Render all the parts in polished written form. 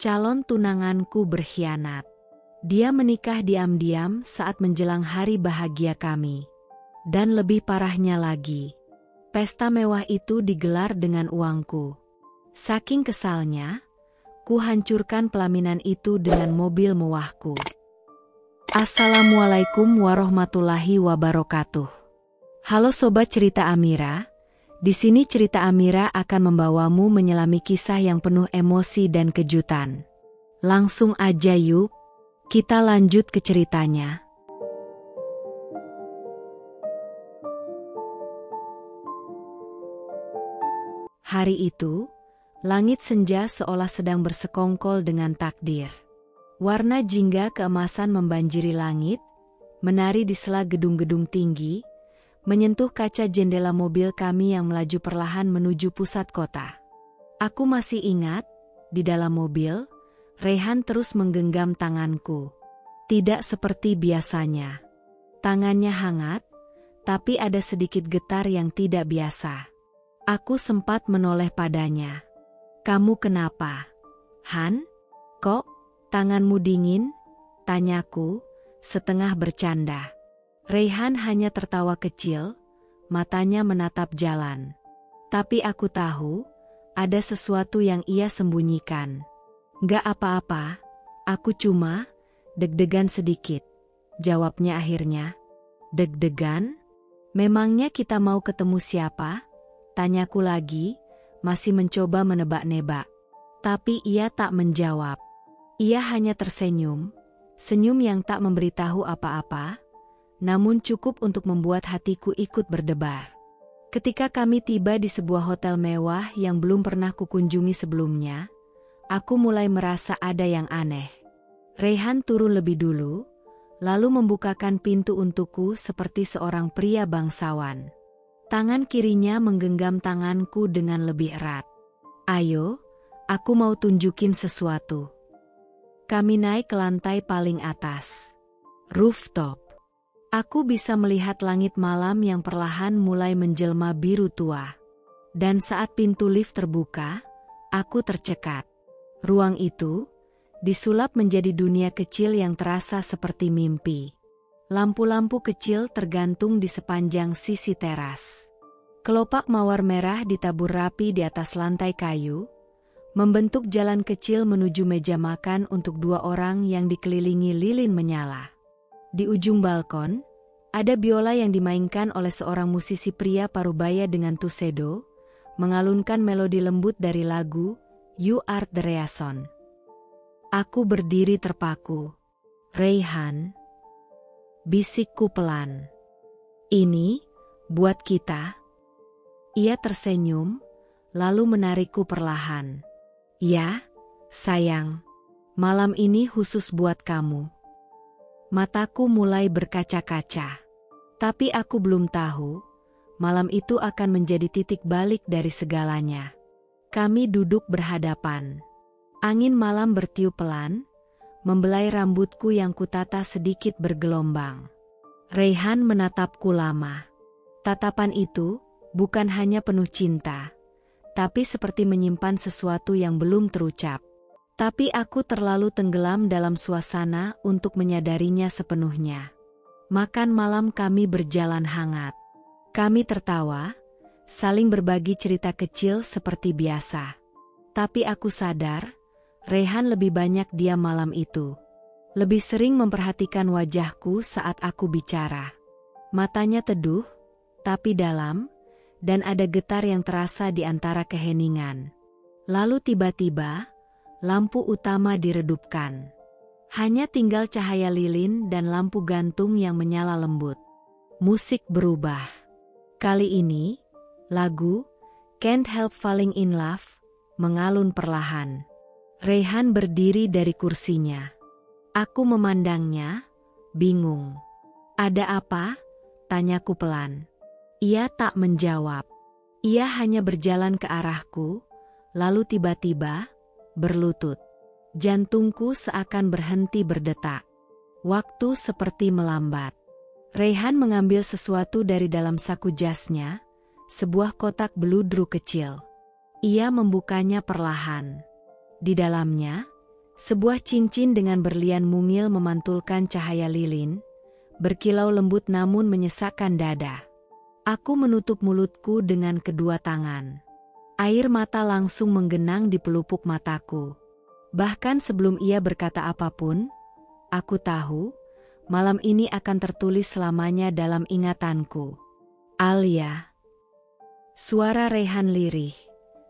Calon tunanganku berkhianat. Dia menikah diam-diam saat menjelang hari bahagia kami. Dan lebih parahnya lagi, pesta mewah itu digelar dengan uangku. Saking kesalnya, ku hancurkan pelaminan itu dengan mobil mewahku. Assalamualaikum warahmatullahi wabarakatuh. Halo Sobat Cerita Amira. Di sini cerita Amira akan membawamu menyelami kisah yang penuh emosi dan kejutan. Langsung aja yuk, kita lanjut ke ceritanya. Hari itu, langit senja seolah sedang bersekongkol dengan takdir. Warna jingga keemasan membanjiri langit, menari di sela gedung-gedung tinggi, menyentuh kaca jendela mobil kami yang melaju perlahan menuju pusat kota. Aku masih ingat, di dalam mobil, Reyhan terus menggenggam tanganku. Tidak seperti biasanya. Tangannya hangat, tapi ada sedikit getar yang tidak biasa. Aku sempat menoleh padanya. "Kamu kenapa, Han? Kok tanganmu dingin?" tanyaku, setengah bercanda. Reyhan hanya tertawa kecil, matanya menatap jalan. Tapi aku tahu, ada sesuatu yang ia sembunyikan. "Gak apa-apa, aku cuma deg-degan sedikit," jawabnya akhirnya. "Deg-degan? Memangnya kita mau ketemu siapa?" tanyaku lagi, masih mencoba menebak-nebak. Tapi ia tak menjawab. Ia hanya tersenyum, senyum yang tak memberitahu apa-apa, namun cukup untuk membuat hatiku ikut berdebar. Ketika kami tiba di sebuah hotel mewah yang belum pernah kukunjungi sebelumnya, aku mulai merasa ada yang aneh. Reyhan turun lebih dulu, lalu membukakan pintu untukku seperti seorang pria bangsawan. Tangan kirinya menggenggam tanganku dengan lebih erat. "Ayo, aku mau tunjukin sesuatu." Kami naik ke lantai paling atas. Rooftop. Aku bisa melihat langit malam yang perlahan mulai menjelma biru tua. Dan saat pintu lift terbuka, aku tercekat. Ruang itu disulap menjadi dunia kecil yang terasa seperti mimpi. Lampu-lampu kecil tergantung di sepanjang sisi teras. Kelopak mawar merah ditabur rapi di atas lantai kayu, membentuk jalan kecil menuju meja makan untuk dua orang yang dikelilingi lilin menyala. Di ujung balkon, ada biola yang dimainkan oleh seorang musisi pria parubaya dengan tuxedo, mengalunkan melodi lembut dari lagu You Are the Reason. Aku berdiri terpaku. "Reyhan," bisikku pelan. "Ini, buat kita." Ia tersenyum, lalu menarikku perlahan. "Ya, sayang, malam ini khusus buat kamu." Mataku mulai berkaca-kaca. Tapi aku belum tahu, malam itu akan menjadi titik balik dari segalanya. Kami duduk berhadapan. Angin malam bertiup pelan, membelai rambutku yang kutata sedikit bergelombang. Reyhan menatapku lama. Tatapan itu bukan hanya penuh cinta, tapi seperti menyimpan sesuatu yang belum terucap. Tapi aku terlalu tenggelam dalam suasana untuk menyadarinya sepenuhnya. Makan malam kami berjalan hangat. Kami tertawa, saling berbagi cerita kecil seperti biasa. Tapi aku sadar, Reyhan lebih banyak diam malam itu. Lebih sering memperhatikan wajahku saat aku bicara. Matanya teduh, tapi dalam, dan ada getar yang terasa di antara keheningan. Lalu tiba-tiba, lampu utama diredupkan. Hanya tinggal cahaya lilin dan lampu gantung yang menyala lembut. Musik berubah. Kali ini, lagu Can't Help Falling in Love mengalun perlahan. Reyhan berdiri dari kursinya. Aku memandangnya, bingung. "Ada apa?" tanyaku pelan. Ia tak menjawab. Ia hanya berjalan ke arahku, lalu tiba-tiba berlutut. Jantungku seakan berhenti berdetak. Waktu seperti melambat. Reyhan mengambil sesuatu dari dalam saku jasnya, sebuah kotak beludru kecil. Ia membukanya perlahan. Di dalamnya, Sebuah cincin dengan berlian mungil memantulkan cahaya lilin, berkilau lembut namun menyesakkan dada. Aku menutup mulutku dengan kedua tangan. Air mata langsung menggenang di pelupuk mataku. Bahkan sebelum ia berkata apapun, aku tahu, malam ini akan tertulis selamanya dalam ingatanku. Alia. Suara Rehan lirih,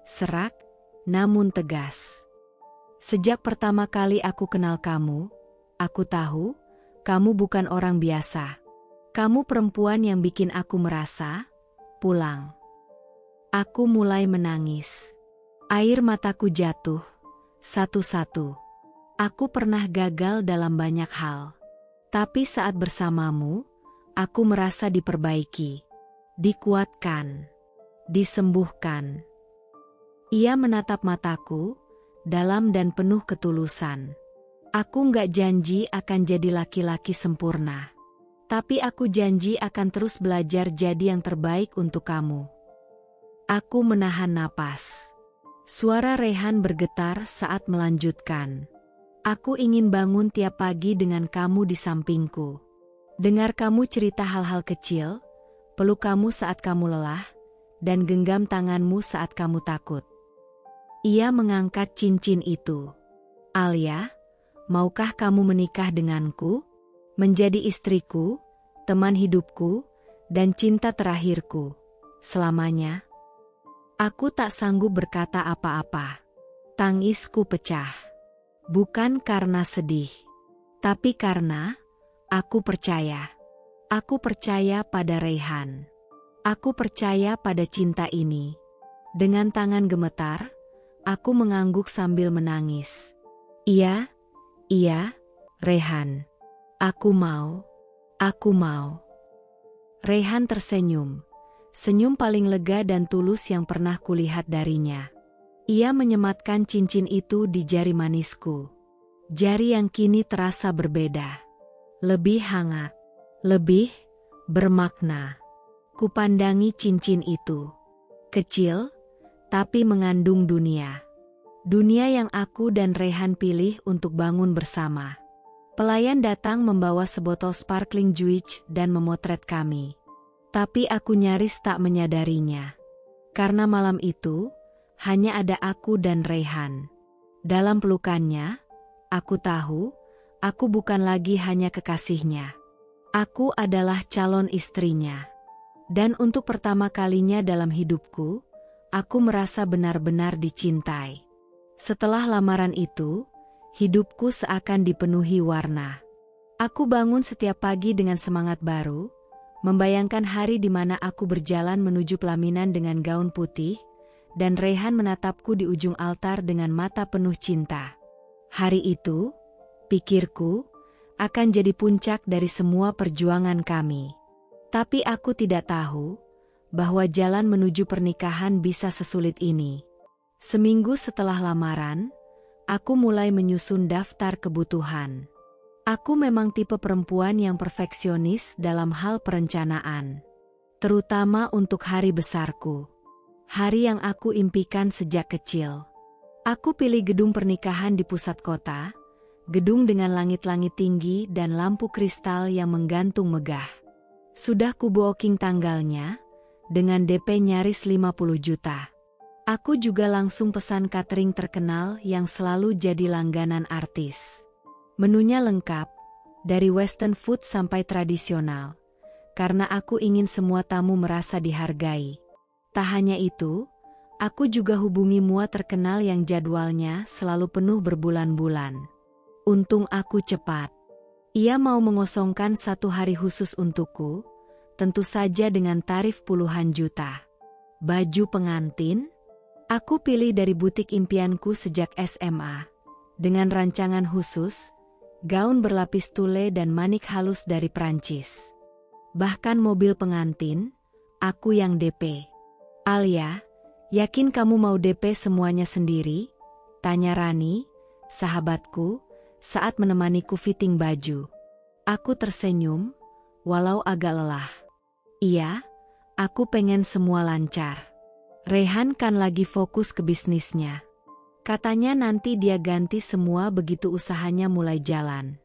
serak, namun tegas. Sejak pertama kali aku kenal kamu, aku tahu, kamu bukan orang biasa. Kamu perempuan yang bikin aku merasa pulang. Aku mulai menangis. Air mataku jatuh, satu-satu. Aku pernah gagal dalam banyak hal. Tapi saat bersamamu, aku merasa diperbaiki, dikuatkan, disembuhkan. Ia menatap mataku, dalam dan penuh ketulusan. Aku nggak janji akan jadi laki-laki sempurna. Tapi aku janji akan terus belajar jadi yang terbaik untuk kamu. Aku menahan napas. Suara Rehan bergetar saat melanjutkan. Aku ingin bangun tiap pagi dengan kamu di sampingku. Dengar kamu cerita hal-hal kecil, peluk kamu saat kamu lelah, dan genggam tanganmu saat kamu takut. Ia mengangkat cincin itu. Alia, maukah kamu menikah denganku? Menjadi istriku, teman hidupku, dan cinta terakhirku. Selamanya. Aku tak sanggup berkata apa-apa. Tangisku pecah. Bukan karena sedih. Tapi karena aku percaya. Aku percaya pada Rehan. Aku percaya pada cinta ini. Dengan tangan gemetar, aku mengangguk sambil menangis. Iya, Rehan. Aku mau. Rehan tersenyum. Senyum paling lega dan tulus yang pernah kulihat darinya. Ia menyematkan cincin itu di jari manisku. Jari yang kini terasa berbeda. Lebih hangat. Lebih bermakna. Kupandangi cincin itu. Kecil, tapi mengandung dunia. Dunia yang aku dan Rehan pilih untuk bangun bersama. Pelayan datang membawa sebotol sparkling juice dan memotret kami. Tapi aku nyaris tak menyadarinya. Karena malam itu, hanya ada aku dan Rehan. Dalam pelukannya, aku tahu, aku bukan lagi hanya kekasihnya. Aku adalah calon istrinya. Dan untuk pertama kalinya dalam hidupku, aku merasa benar-benar dicintai. Setelah lamaran itu, hidupku seakan dipenuhi warna. Aku bangun setiap pagi dengan semangat baru, membayangkan hari di mana aku berjalan menuju pelaminan dengan gaun putih, dan Rehan menatapku di ujung altar dengan mata penuh cinta. Hari itu, pikirku, akan jadi puncak dari semua perjuangan kami. Tapi aku tidak tahu bahwa jalan menuju pernikahan bisa sesulit ini. Seminggu setelah lamaran, aku mulai menyusun daftar kebutuhan. Aku memang tipe perempuan yang perfeksionis dalam hal perencanaan. Terutama untuk hari besarku. Hari yang aku impikan sejak kecil. Aku pilih gedung pernikahan di pusat kota, gedung dengan langit-langit tinggi dan lampu kristal yang menggantung megah. Sudah kubooking tanggalnya, dengan DP nyaris 50 juta. Aku juga langsung pesan catering terkenal yang selalu jadi langganan artis. Menunya lengkap, dari western food sampai tradisional, karena aku ingin semua tamu merasa dihargai. Tak hanya itu, aku juga hubungi mua terkenal yang jadwalnya selalu penuh berbulan-bulan. Untung aku cepat. Ia mau mengosongkan satu hari khusus untukku, tentu saja dengan tarif puluhan juta. Baju pengantin, aku pilih dari butik impianku sejak SMA. Dengan rancangan khusus, gaun berlapis tule dan manik halus dari Prancis. Bahkan mobil pengantin, aku yang DP. Alia, yakin kamu mau DP semuanya sendiri? Tanya Rani, sahabatku, saat menemaniku fitting baju. Aku tersenyum, walau agak lelah. Iya, aku pengen semua lancar. Rehan kan lagi fokus ke bisnisnya. Katanya nanti dia ganti semua begitu usahanya mulai jalan.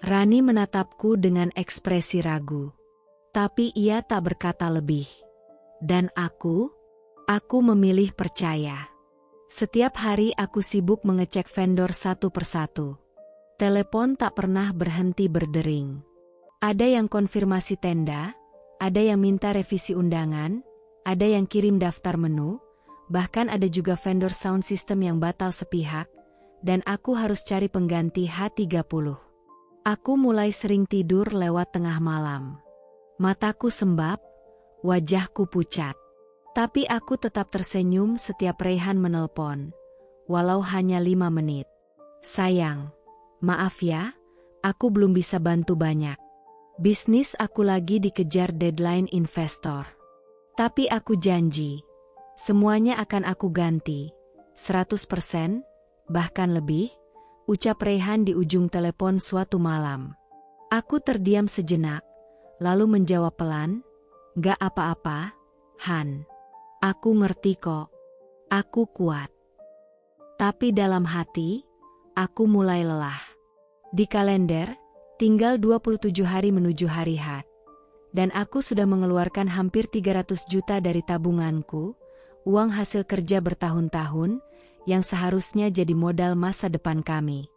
Rani menatapku dengan ekspresi ragu. Tapi ia tak berkata lebih. Dan aku memilih percaya. Setiap hari aku sibuk mengecek vendor satu persatu. Telepon tak pernah berhenti berdering. Ada yang konfirmasi tenda, ada yang minta revisi undangan, ada yang kirim daftar menu, bahkan ada juga vendor sound system yang batal sepihak, dan aku harus cari pengganti H30. Aku mulai sering tidur lewat tengah malam. Mataku sembab, wajahku pucat. Tapi aku tetap tersenyum setiap Raihan menelpon, walau hanya 5 menit. Sayang, maaf ya, aku belum bisa bantu banyak. Bisnis aku lagi dikejar deadline investor. Tapi aku janji, semuanya akan aku ganti, 100%, bahkan lebih, ucap Raihan di ujung telepon suatu malam. Aku terdiam sejenak, lalu menjawab pelan, "Gak apa-apa, Han. Aku ngerti kok. Aku kuat." Tapi dalam hati, aku mulai lelah. Di kalender, tinggal 27 hari menuju hari H. Dan aku sudah mengeluarkan hampir 300 juta dari tabunganku, uang hasil kerja bertahun-tahun, yang seharusnya jadi modal masa depan kami.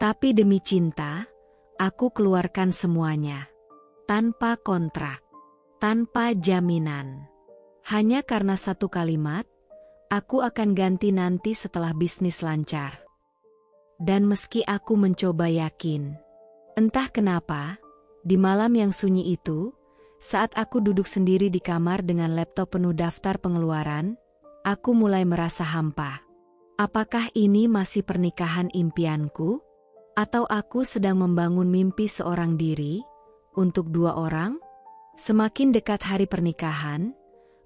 Tapi demi cinta, aku keluarkan semuanya. Tanpa kontrak, tanpa jaminan. Hanya karena satu kalimat, aku akan ganti nanti setelah bisnis lancar. Dan meski aku mencoba yakin, entah kenapa, di malam yang sunyi itu, saat aku duduk sendiri di kamar dengan laptop penuh daftar pengeluaran, aku mulai merasa hampa. Apakah ini masih pernikahan impianku? Atau aku sedang membangun mimpi seorang diri, untuk 2 orang? Semakin dekat hari pernikahan,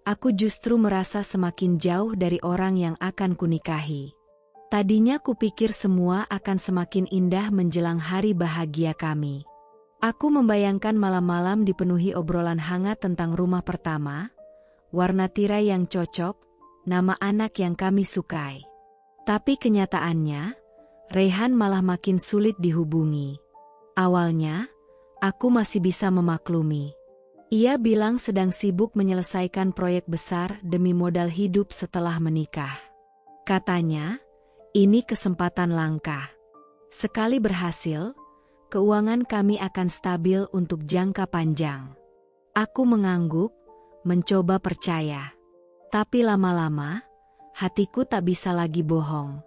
aku justru merasa semakin jauh dari orang yang akan kunikahi. Tadinya kupikir semua akan semakin indah menjelang hari bahagia kami. Aku membayangkan malam-malam dipenuhi obrolan hangat tentang rumah pertama, warna tirai yang cocok, nama anak yang kami sukai. Tapi kenyataannya, Raihan malah makin sulit dihubungi. Awalnya, aku masih bisa memaklumi. Ia bilang sedang sibuk menyelesaikan proyek besar demi modal hidup setelah menikah. Katanya, ini kesempatan langka. Sekali berhasil, keuangan kami akan stabil untuk jangka panjang. Aku mengangguk, mencoba percaya. Tapi lama-lama, hatiku tak bisa lagi bohong.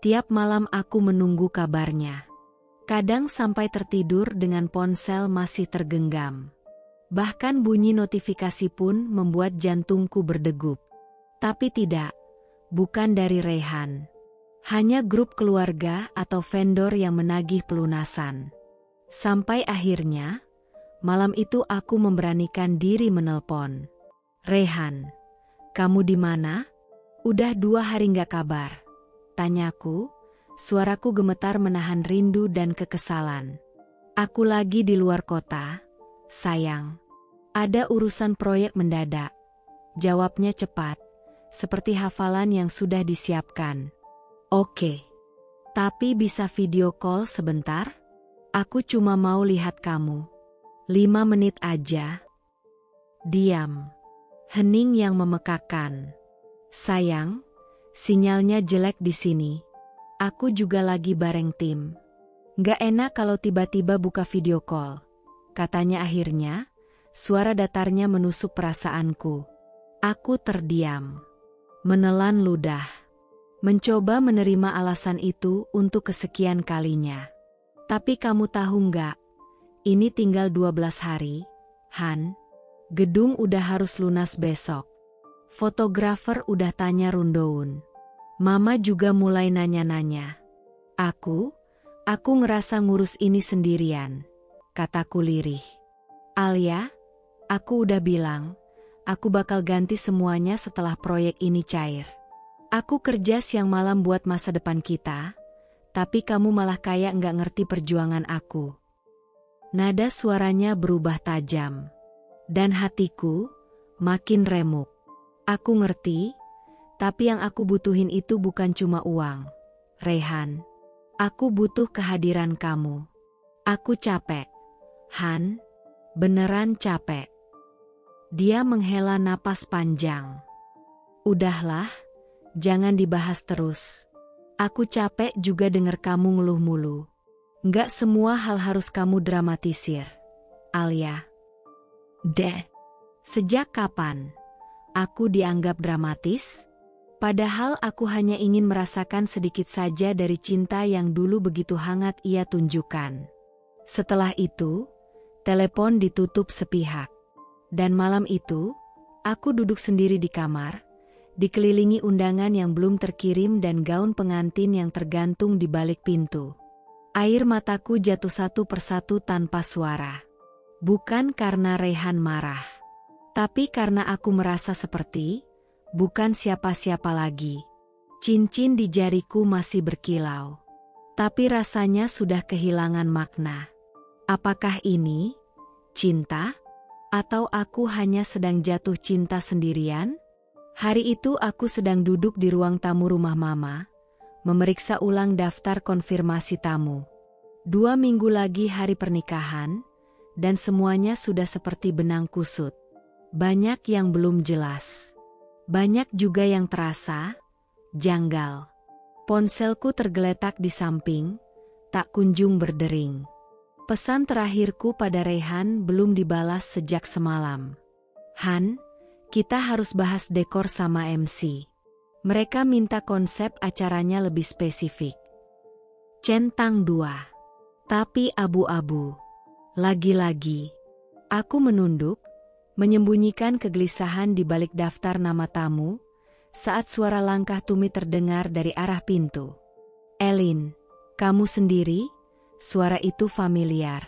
Tiap malam aku menunggu kabarnya. Kadang sampai tertidur dengan ponsel masih tergenggam. Bahkan bunyi notifikasi pun membuat jantungku berdegup. Tapi tidak, bukan dari Raihan. Hanya grup keluarga atau vendor yang menagih pelunasan. Sampai akhirnya, malam itu aku memberanikan diri menelpon. "Raihan, kamu di mana? Udah 2 hari nggak kabar," tanyaku, suaraku gemetar menahan rindu dan kekesalan. "Aku lagi di luar kota, sayang. Ada urusan proyek mendadak," jawabnya cepat, seperti hafalan yang sudah disiapkan. "Oke, tapi bisa video call sebentar? Aku cuma mau lihat kamu. 5 menit aja." Diam. Hening yang memekakan. "Sayang, sinyalnya jelek di sini. Aku juga lagi bareng tim. Gak enak kalau tiba-tiba buka video call," katanya akhirnya, suara datarnya menusuk perasaanku. Aku terdiam. Menelan ludah. Mencoba menerima alasan itu untuk kesekian kalinya. "Tapi kamu tahu nggak? Ini tinggal 12 hari, Han. Gedung udah harus lunas besok. Fotografer udah tanya rundown. Mama juga mulai nanya-nanya. Aku ngerasa ngurus ini sendirian," kataku lirih. "Alia, aku udah bilang, aku bakal ganti semuanya setelah proyek ini cair. Aku kerja siang malam buat masa depan kita, tapi kamu malah kayak nggak ngerti perjuangan aku." Nada suaranya berubah tajam. Dan hatiku makin remuk. Aku ngerti, Tapi yang aku butuhin itu bukan cuma uang, Rehan. Aku butuh kehadiran kamu. Aku capek, Han. Beneran capek. Dia menghela napas panjang. Udahlah, jangan dibahas terus. Aku capek juga denger kamu ngeluh mulu. Nggak semua hal harus kamu dramatisir, Alia. Sejak kapan aku dianggap dramatis? Padahal aku hanya ingin merasakan sedikit saja dari cinta yang dulu begitu hangat ia tunjukkan. Setelah itu, telepon ditutup sepihak. Dan malam itu, aku duduk sendiri di kamar, dikelilingi undangan yang belum terkirim dan gaun pengantin yang tergantung di balik pintu. Air mataku jatuh satu persatu tanpa suara. Bukan karena Rehan marah, tapi karena aku merasa seperti bukan siapa-siapa lagi. Cincin di jariku masih berkilau, tapi rasanya sudah kehilangan makna. Apakah ini cinta? Atau aku hanya sedang jatuh cinta sendirian? Hari itu aku sedang duduk di ruang tamu rumah Mama, memeriksa ulang daftar konfirmasi tamu. 2 minggu lagi hari pernikahan, dan semuanya sudah seperti benang kusut. Banyak yang belum jelas. Banyak juga yang terasa janggal. Ponselku tergeletak di samping, tak kunjung berdering. Pesan terakhirku pada Rehan belum dibalas sejak semalam. Han, kita harus bahas dekor sama MC. Mereka minta konsep acaranya lebih spesifik. Centang 2. Tapi abu-abu. Lagi-lagi. Aku menunduk, menyembunyikan kegelisahan di balik daftar nama tamu, saat suara langkah Tumi terdengar dari arah pintu. Elin, kamu sendiri? Suara itu familiar.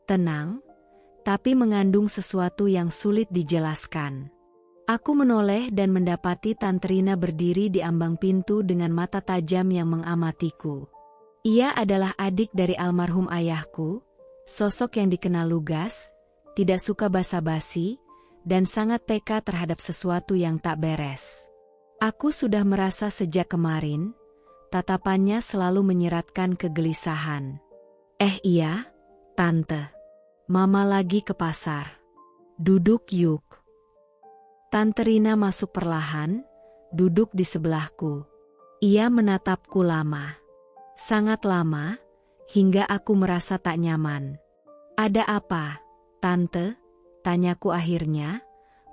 Tenang, tapi mengandung sesuatu yang sulit dijelaskan. Aku menoleh dan mendapati Tante Rina berdiri di ambang pintu dengan mata tajam yang mengamatiku. Ia adalah adik dari almarhum ayahku, sosok yang dikenal lugas, tidak suka basa-basi, dan sangat peka terhadap sesuatu yang tak beres. Aku sudah merasa sejak kemarin, tatapannya selalu menyiratkan kegelisahan. Iya, Tante. Mama lagi ke pasar. Duduk yuk. Tante Rina masuk perlahan, duduk di sebelahku. Ia menatapku lama. Sangat lama, hingga aku merasa tak nyaman. Ada apa, Tante? Tanyaku akhirnya,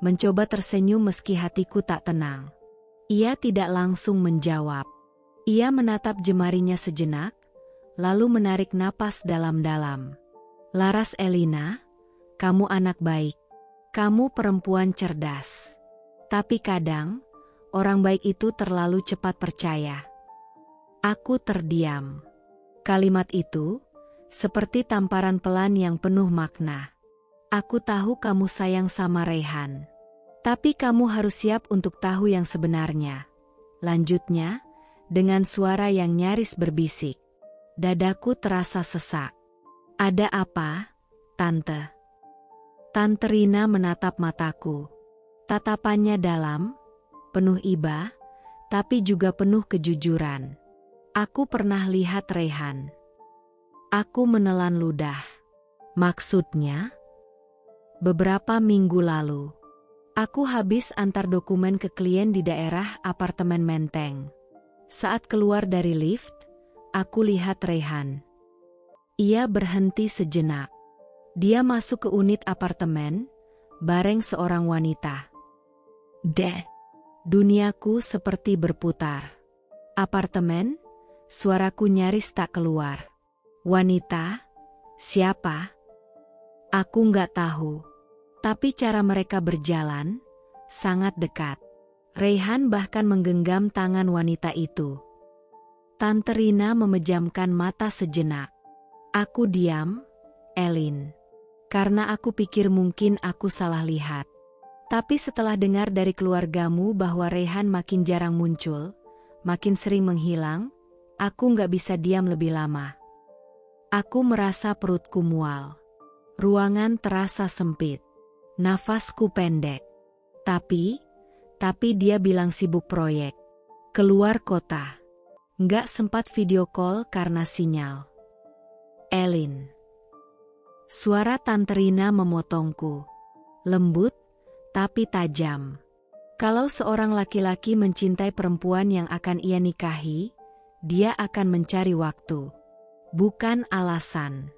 mencoba tersenyum meski hatiku tak tenang. Ia tidak langsung menjawab. Ia menatap jemarinya sejenak, lalu menarik napas dalam-dalam. Laras Elina, kamu anak baik. Kamu perempuan cerdas. Tapi kadang, orang baik itu terlalu cepat percaya. Aku terdiam. Kalimat itu, seperti tamparan pelan yang penuh makna. Aku tahu kamu sayang sama Rehan. Tapi kamu harus siap untuk tahu yang sebenarnya. Lanjutnya, dengan suara yang nyaris berbisik. Dadaku terasa sesak. Ada apa, Tante? Tante Rina menatap mataku. Tatapannya dalam, penuh iba, tapi juga penuh kejujuran. Aku pernah lihat Rehan. Aku menelan ludah. Maksudnya? Beberapa minggu lalu, aku habis antar dokumen ke klien di daerah apartemen Menteng. Saat keluar dari lift, aku lihat Rehan. Ia berhenti sejenak. Dia masuk ke unit apartemen, bareng seorang wanita. Duniaku seperti berputar. Apartemen, suaraku nyaris tak keluar. Wanita, siapa? Aku nggak tahu. Tapi cara mereka berjalan, sangat dekat. Rehan bahkan menggenggam tangan wanita itu. Tante Rina memejamkan mata sejenak. Aku diam, Elin. Karena aku pikir mungkin aku salah lihat. Tapi setelah dengar dari keluargamu bahwa Rehan makin jarang muncul, makin sering menghilang, aku nggak bisa diam lebih lama. Aku merasa perutku mual. Ruangan terasa sempit. Nafasku pendek. Tapi dia bilang sibuk proyek. Keluar kota. Nggak sempat video call karena sinyal. Elin. Suara Tante Rina memotongku. Lembut, tapi tajam. Kalau seorang laki-laki mencintai perempuan yang akan ia nikahi, dia akan mencari waktu. Bukan alasan.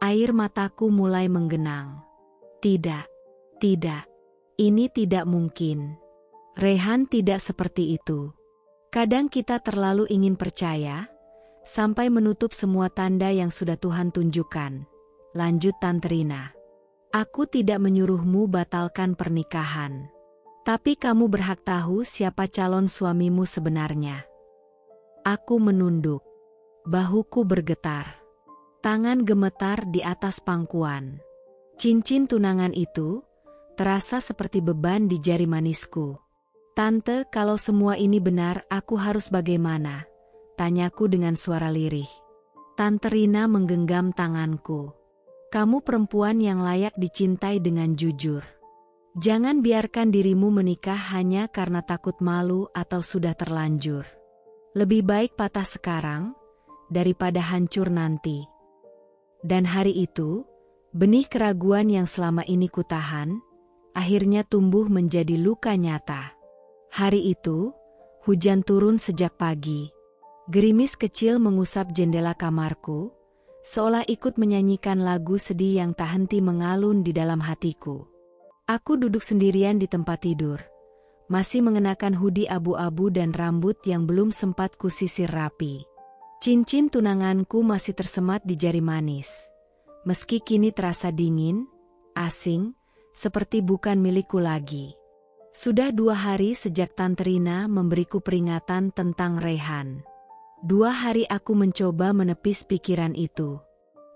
Air mataku mulai menggenang. Tidak, tidak. Ini tidak mungkin. Rehan tidak seperti itu. Kadang kita terlalu ingin percaya, sampai menutup semua tanda yang sudah Tuhan tunjukkan. Lanjut Tante Rina. Aku tidak menyuruhmu batalkan pernikahan. Tapi kamu berhak tahu siapa calon suamimu sebenarnya. Aku menunduk. Bahuku bergetar. Tangan gemetar di atas pangkuan. Cincin tunangan itu terasa seperti beban di jari manisku. Tante, kalau semua ini benar, aku harus bagaimana? Tanyaku dengan suara lirih. Tante Rina menggenggam tanganku. Kamu perempuan yang layak dicintai dengan jujur. Jangan biarkan dirimu menikah hanya karena takut malu atau sudah terlanjur. Lebih baik patah sekarang, daripada hancur nanti. Dan hari itu, benih keraguan yang selama ini kutahan, akhirnya tumbuh menjadi luka nyata. Hari itu, hujan turun sejak pagi. Gerimis kecil mengusap jendela kamarku, seolah ikut menyanyikan lagu sedih yang tak henti mengalun di dalam hatiku. Aku duduk sendirian di tempat tidur, masih mengenakan hoodie abu-abu dan rambut yang belum sempat kusisir rapi. Cincin tunanganku masih tersemat di jari manis. Meski kini terasa dingin, asing, seperti bukan milikku lagi. Sudah 2 hari sejak Tante Rina memberiku peringatan tentang Rehan. 2 hari aku mencoba menepis pikiran itu.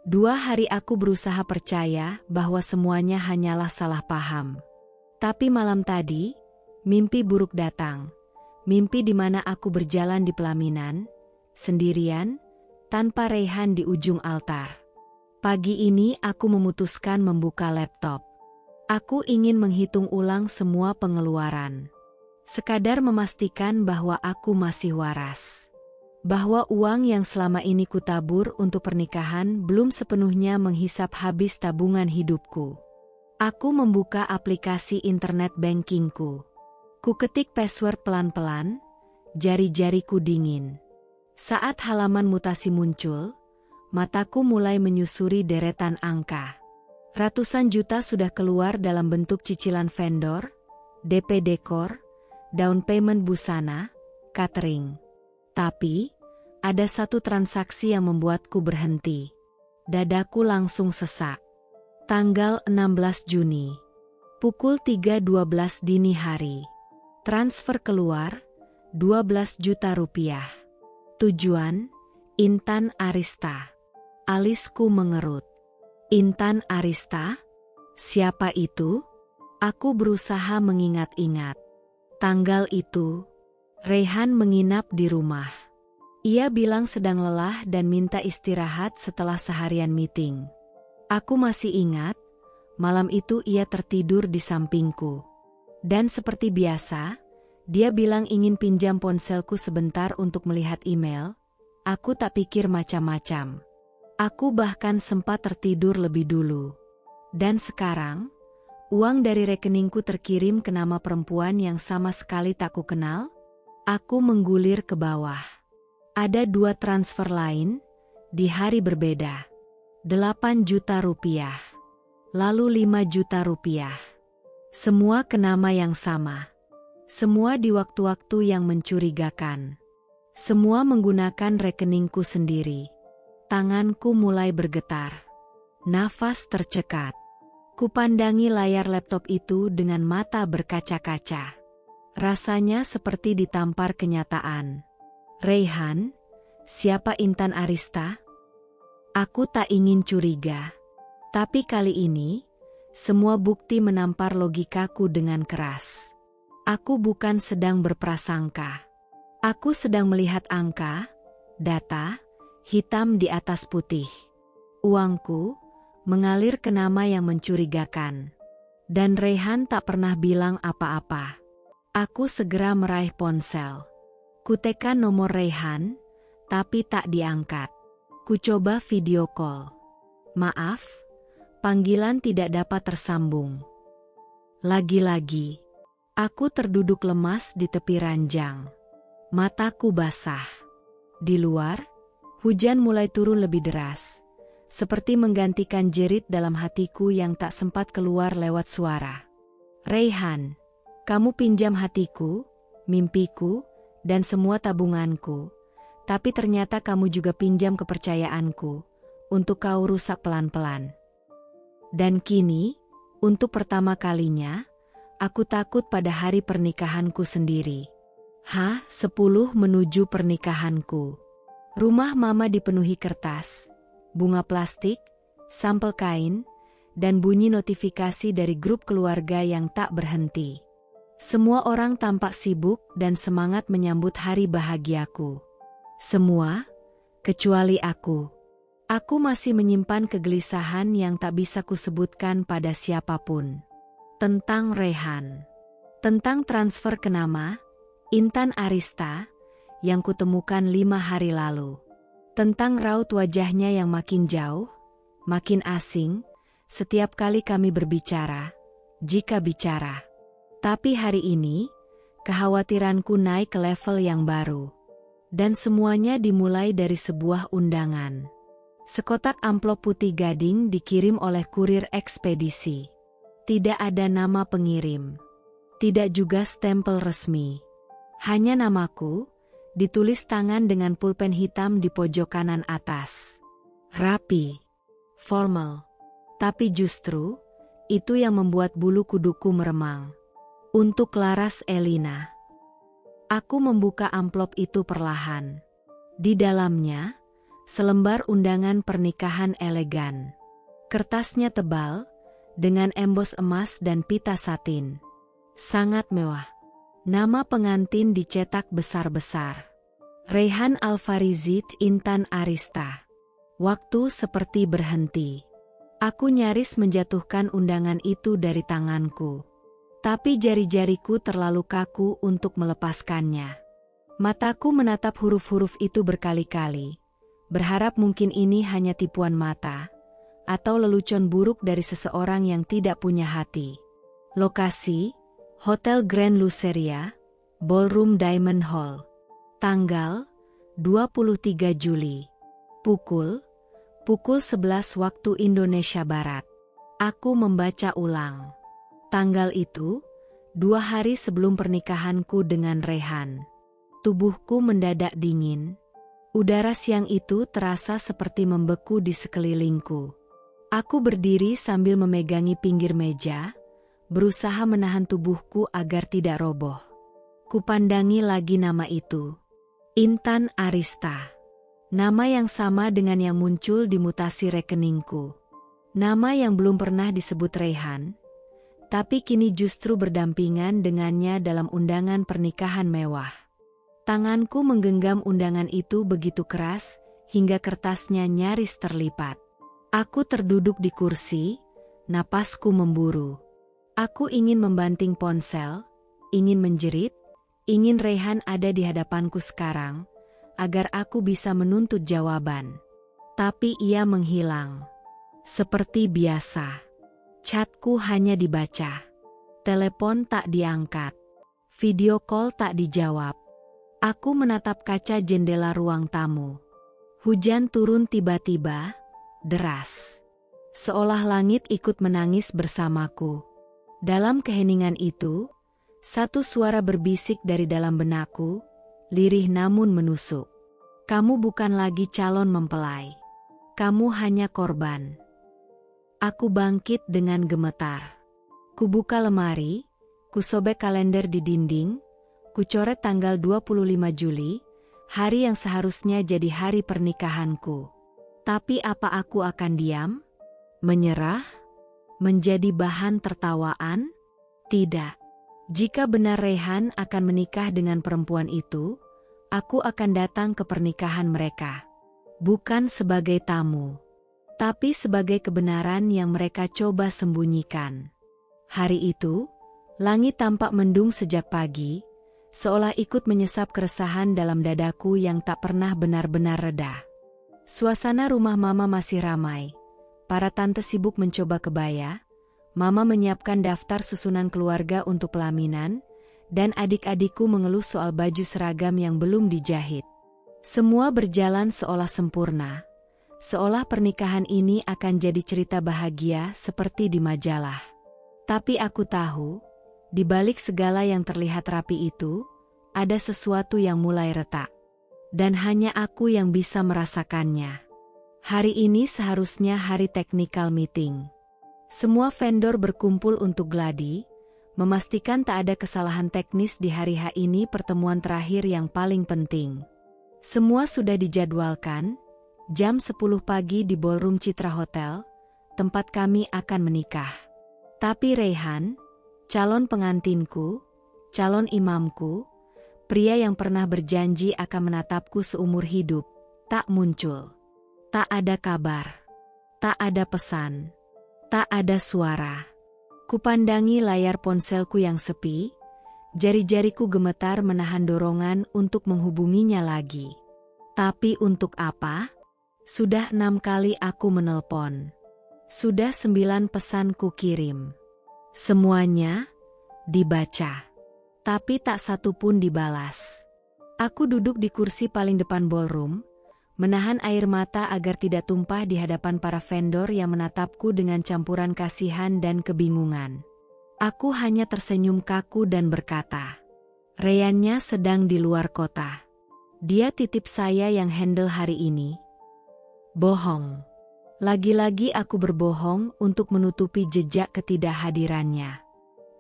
2 hari aku berusaha percaya bahwa semuanya hanyalah salah paham. Tapi malam tadi, mimpi buruk datang. Mimpi di mana aku berjalan di pelaminan, sendirian, tanpa Rehan di ujung altar. Pagi ini aku memutuskan membuka laptop. Aku ingin menghitung ulang semua pengeluaran. Sekadar memastikan bahwa aku masih waras. Bahwa uang yang selama ini kutabur untuk pernikahan belum sepenuhnya menghisap habis tabungan hidupku. Aku membuka aplikasi internet bankingku. Kuketik password pelan-pelan, jari-jariku dingin. Saat halaman mutasi muncul, mataku mulai menyusuri deretan angka. Ratusan juta sudah keluar dalam bentuk cicilan vendor, DP dekor, down payment busana, catering. Tapi, ada satu transaksi yang membuatku berhenti. Dadaku langsung sesak. Tanggal 16 Juni. Pukul 3.12 dini hari. Transfer keluar, 12 juta rupiah. Tujuan, Intan Arista. Alisku mengerut. Intan Arista? Siapa itu? Aku berusaha mengingat-ingat. Tanggal itu, Rehan menginap di rumah. Ia bilang sedang lelah dan minta istirahat setelah seharian meeting. Aku masih ingat, malam itu ia tertidur di sampingku. Dan seperti biasa, dia bilang ingin pinjam ponselku sebentar untuk melihat email. Aku tak pikir macam-macam. Aku bahkan sempat tertidur lebih dulu. Dan sekarang, uang dari rekeningku terkirim ke nama perempuan yang sama sekali tak kukenal. Aku menggulir ke bawah. Ada 2 transfer lain, di hari berbeda. 8 juta rupiah. Lalu 5 juta rupiah. Semua ke nama yang sama. Semua di waktu-waktu yang mencurigakan. Semua menggunakan rekeningku sendiri. Tanganku mulai bergetar. Nafas tercekat. Kupandangi layar laptop itu dengan mata berkaca-kaca. Rasanya seperti ditampar kenyataan. Rehan, siapa Intan Arista? Aku tak ingin curiga. Tapi kali ini, semua bukti menampar logikaku dengan keras. Aku bukan sedang berprasangka. Aku sedang melihat angka, data, hitam di atas putih. Uangku mengalir ke nama yang mencurigakan. Dan Rehan tak pernah bilang apa-apa. Aku segera meraih ponsel. Kutekan nomor Raihan, tapi tak diangkat. Kucoba video call. Maaf, panggilan tidak dapat tersambung. Lagi-lagi, aku terduduk lemas di tepi ranjang. Mataku basah. Di luar, hujan mulai turun lebih deras, seperti menggantikan jerit dalam hatiku yang tak sempat keluar lewat suara. Raihan, kamu pinjam hatiku, mimpiku, dan semua tabunganku, tapi ternyata kamu juga pinjam kepercayaanku, untuk kau rusak pelan-pelan. Dan kini, untuk pertama kalinya, aku takut pada hari pernikahanku sendiri. H10 menuju pernikahanku. Rumah mama dipenuhi kertas, bunga plastik, sampel kain, dan bunyi notifikasi dari grup keluarga yang tak berhenti. Semua orang tampak sibuk dan semangat menyambut hari bahagiaku. Semua, kecuali aku. Aku masih menyimpan kegelisahan yang tak bisa kusebutkan pada siapapun. Tentang Raihan. Tentang transfer ke nama Intan Arista yang kutemukan 5 hari lalu. Tentang raut wajahnya yang makin jauh, makin asing, setiap kali kami berbicara, jika bicara. Tapi hari ini, kekhawatiranku naik ke level yang baru. Dan semuanya dimulai dari sebuah undangan. Sekotak amplop putih gading dikirim oleh kurir ekspedisi. Tidak ada nama pengirim. Tidak juga stempel resmi. Hanya namaku, ditulis tangan dengan pulpen hitam di pojok kanan atas. Rapi, formal. Tapi justru, itu yang membuat bulu kuduku meremang. Untuk Laras Elina. Aku membuka amplop itu perlahan. Di dalamnya, selembar undangan pernikahan elegan. Kertasnya tebal, dengan embos emas dan pita satin. Sangat mewah. Nama pengantin dicetak besar-besar. Raihan Alfarizid Intan Arista. Waktu seperti berhenti. Aku nyaris menjatuhkan undangan itu dari tanganku. Tapi jari-jariku terlalu kaku untuk melepaskannya. Mataku menatap huruf-huruf itu berkali-kali. Berharap mungkin ini hanya tipuan mata, atau lelucon buruk dari seseorang yang tidak punya hati. Lokasi, Hotel Grand Luceria, Ballroom Diamond Hall. Tanggal, 23 Juli. Pukul 11 waktu Indonesia Barat. Aku membaca ulang. Tanggal itu, 2 hari sebelum pernikahanku dengan Raihan. Tubuhku mendadak dingin. Udara siang itu terasa seperti membeku di sekelilingku. Aku berdiri sambil memegangi pinggir meja, berusaha menahan tubuhku agar tidak roboh. Kupandangi lagi nama itu. Intan Arista. Nama yang sama dengan yang muncul di mutasi rekeningku. Nama yang belum pernah disebut Raihan, tapi kini justru berdampingan dengannya dalam undangan pernikahan mewah. Tanganku menggenggam undangan itu begitu keras, hingga kertasnya nyaris terlipat. Aku terduduk di kursi, napasku memburu. Aku ingin membanting ponsel, ingin menjerit, ingin Raihan ada di hadapanku sekarang, agar aku bisa menuntut jawaban. Tapi ia menghilang. Seperti biasa. Chatku hanya dibaca. Telepon tak diangkat. Video call tak dijawab. Aku menatap kaca jendela ruang tamu. Hujan turun tiba-tiba, deras. Seolah langit ikut menangis bersamaku. Dalam keheningan itu, satu suara berbisik dari dalam benakku, lirih namun menusuk. Kamu bukan lagi calon mempelai. Kamu hanya korban. Aku bangkit dengan gemetar. Kubuka lemari, kusobek kalender di dinding, kucoret tanggal 25 Juli, hari yang seharusnya jadi hari pernikahanku. Tapi apa aku akan diam? Menyerah? Menjadi bahan tertawaan? Tidak. Jika benar Raihan akan menikah dengan perempuan itu, aku akan datang ke pernikahan mereka. Bukan sebagai tamu, tapi sebagai kebenaran yang mereka coba sembunyikan. Hari itu, langit tampak mendung sejak pagi, seolah ikut menyesap keresahan dalam dadaku yang tak pernah benar-benar reda. Suasana rumah Mama masih ramai. Para tante sibuk mencoba kebaya, Mama menyiapkan daftar susunan keluarga untuk pelaminan, dan adik-adikku mengeluh soal baju seragam yang belum dijahit. Semua berjalan seolah sempurna, seolah pernikahan ini akan jadi cerita bahagia seperti di majalah. Tapi aku tahu, di balik segala yang terlihat rapi itu, ada sesuatu yang mulai retak. Dan hanya aku yang bisa merasakannya. Hari ini seharusnya hari technical meeting. Semua vendor berkumpul untuk gladi, memastikan tak ada kesalahan teknis di hari H ini, pertemuan terakhir yang paling penting. Semua sudah dijadwalkan, jam 10 pagi di Ballroom Citra Hotel, tempat kami akan menikah. Tapi Raihan, calon pengantinku, calon imamku, pria yang pernah berjanji akan menatapku seumur hidup, tak muncul. Tak ada kabar. Tak ada pesan. Tak ada suara. Kupandangi layar ponselku yang sepi, jari-jariku gemetar menahan dorongan untuk menghubunginya lagi. Tapi untuk apa? Sudah 6 kali aku menelpon. Sudah 9 pesan ku kirim. Semuanya dibaca. Tapi tak satu pun dibalas. Aku duduk di kursi paling depan ballroom, menahan air mata agar tidak tumpah di hadapan para vendor yang menatapku dengan campuran kasihan dan kebingungan. Aku hanya tersenyum kaku dan berkata, "Raihannya sedang di luar kota. Dia titip saya yang handle hari ini." Bohong. Lagi-lagi aku berbohong untuk menutupi jejak ketidakhadirannya.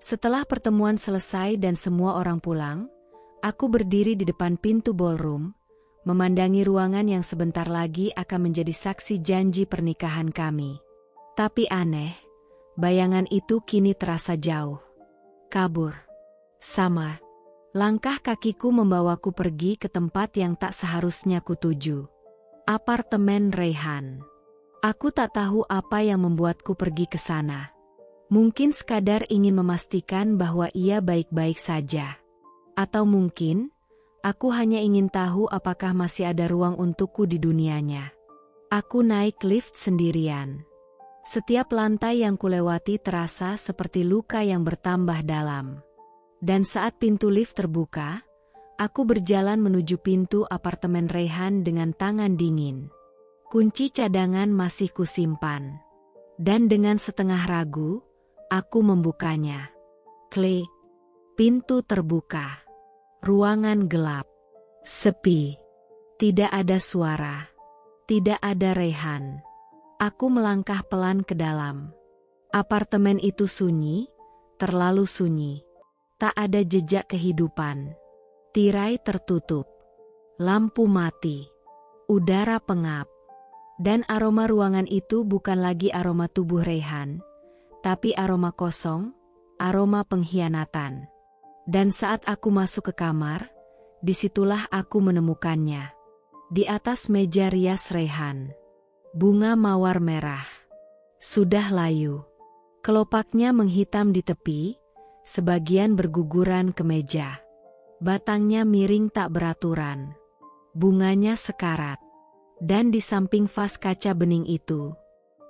Setelah pertemuan selesai dan semua orang pulang, aku berdiri di depan pintu ballroom, memandangi ruangan yang sebentar lagi akan menjadi saksi janji pernikahan kami. Tapi aneh, bayangan itu kini terasa jauh. Kabur. Samar. Langkah kakiku membawaku pergi ke tempat yang tak seharusnya kutuju. Apartemen Raihan. Aku tak tahu apa yang membuatku pergi ke sana. Mungkin sekadar ingin memastikan bahwa ia baik-baik saja. Atau mungkin, aku hanya ingin tahu apakah masih ada ruang untukku di dunianya. Aku naik lift sendirian. Setiap lantai yang kulewati terasa seperti luka yang bertambah dalam. Dan saat pintu lift terbuka, aku berjalan menuju pintu apartemen Raihan dengan tangan dingin. Kunci cadangan masih kusimpan. Dan dengan setengah ragu, aku membukanya. Klik. Pintu terbuka. Ruangan gelap. Sepi. Tidak ada suara. Tidak ada Raihan. Aku melangkah pelan ke dalam. Apartemen itu sunyi, terlalu sunyi. Tak ada jejak kehidupan. Tirai tertutup. Lampu mati. Udara pengap. Dan aroma ruangan itu bukan lagi aroma tubuh Raihan, tapi aroma kosong, aroma pengkhianatan. Dan saat aku masuk ke kamar, disitulah aku menemukannya. Di atas meja rias Raihan, bunga mawar merah. Sudah layu. Kelopaknya menghitam di tepi, sebagian berguguran ke meja. Batangnya miring tak beraturan. Bunganya sekarat. Dan di samping vas kaca bening itu,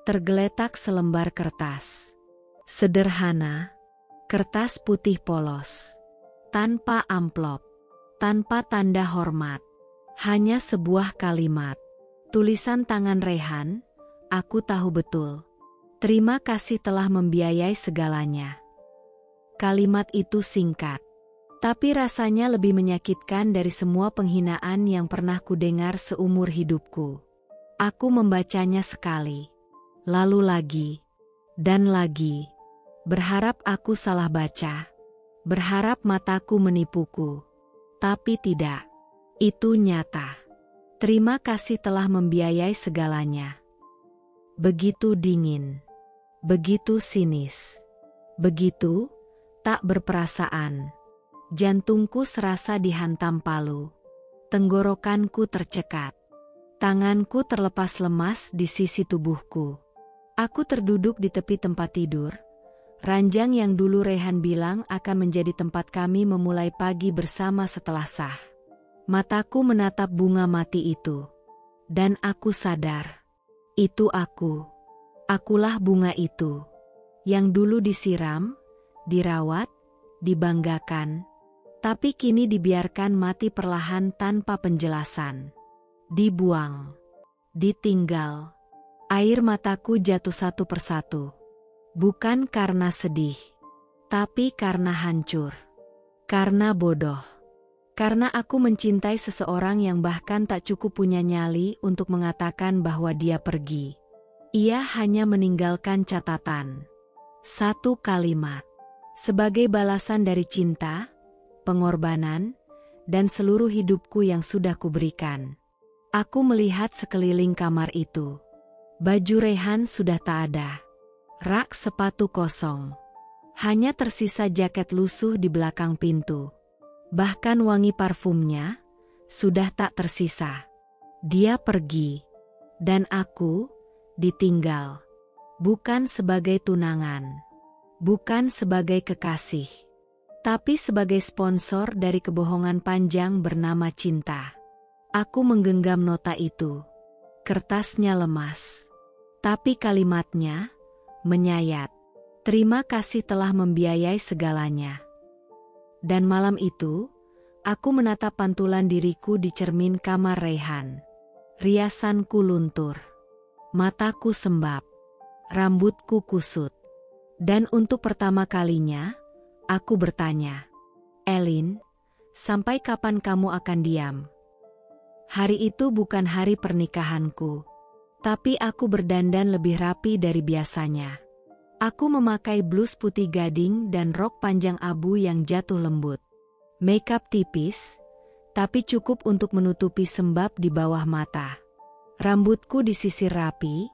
tergeletak selembar kertas. Sederhana, kertas putih polos. Tanpa amplop, tanpa tanda hormat. Hanya sebuah kalimat. Tulisan tangan Raihan, aku tahu betul. Terima kasih telah membiayai segalanya. Kalimat itu singkat. Tapi rasanya lebih menyakitkan dari semua penghinaan yang pernah kudengar seumur hidupku. Aku membacanya sekali, lalu lagi, dan lagi. Berharap aku salah baca. Berharap mataku menipuku. Tapi tidak. Itu nyata. Terima kasih telah membiayai segalanya. Begitu dingin. Begitu sinis. Begitu tak berperasaan. Jantungku serasa dihantam palu. Tenggorokanku tercekat. Tanganku terlepas lemas di sisi tubuhku. Aku terduduk di tepi tempat tidur, Ranjang yang dulu Rehan bilang akan menjadi tempat kami memulai pagi bersama setelah sah. Mataku menatap bunga mati itu. Dan aku sadar. Itu aku. Akulah bunga itu. Yang dulu disiram, dirawat, dibanggakan. Tapi kini dibiarkan mati perlahan tanpa penjelasan. Dibuang. Ditinggal. Air mataku jatuh satu persatu. Bukan karena sedih, tapi karena hancur. Karena bodoh. Karena aku mencintai seseorang yang bahkan tak cukup punya nyali untuk mengatakan bahwa dia pergi. Ia hanya meninggalkan catatan. Satu kalimat. Sebagai balasan dari cinta, pengorbanan, dan seluruh hidupku yang sudah kuberikan. Aku melihat sekeliling kamar itu. Baju Rehan sudah tak ada. Rak sepatu kosong. Hanya tersisa jaket lusuh di belakang pintu. Bahkan wangi parfumnya sudah tak tersisa. Dia pergi. Dan aku ditinggal. Bukan sebagai tunangan. Bukan sebagai kekasih. Tapi sebagai sponsor dari kebohongan panjang bernama cinta. Aku menggenggam nota itu. Kertasnya lemas. Tapi kalimatnya menyayat. Terima kasih telah membiayai segalanya. Dan malam itu, aku menatap pantulan diriku di cermin kamar Rehan. Riasanku luntur. Mataku sembab. Rambutku kusut. Dan untuk pertama kalinya, aku bertanya, "Elin, sampai kapan kamu akan diam?" Hari itu bukan hari pernikahanku. Tapi aku berdandan lebih rapi dari biasanya. Aku memakai blus putih gading dan rok panjang abu yang jatuh lembut. Makeup tipis, tapi cukup untuk menutupi sembab di bawah mata. Rambutku disisir rapi,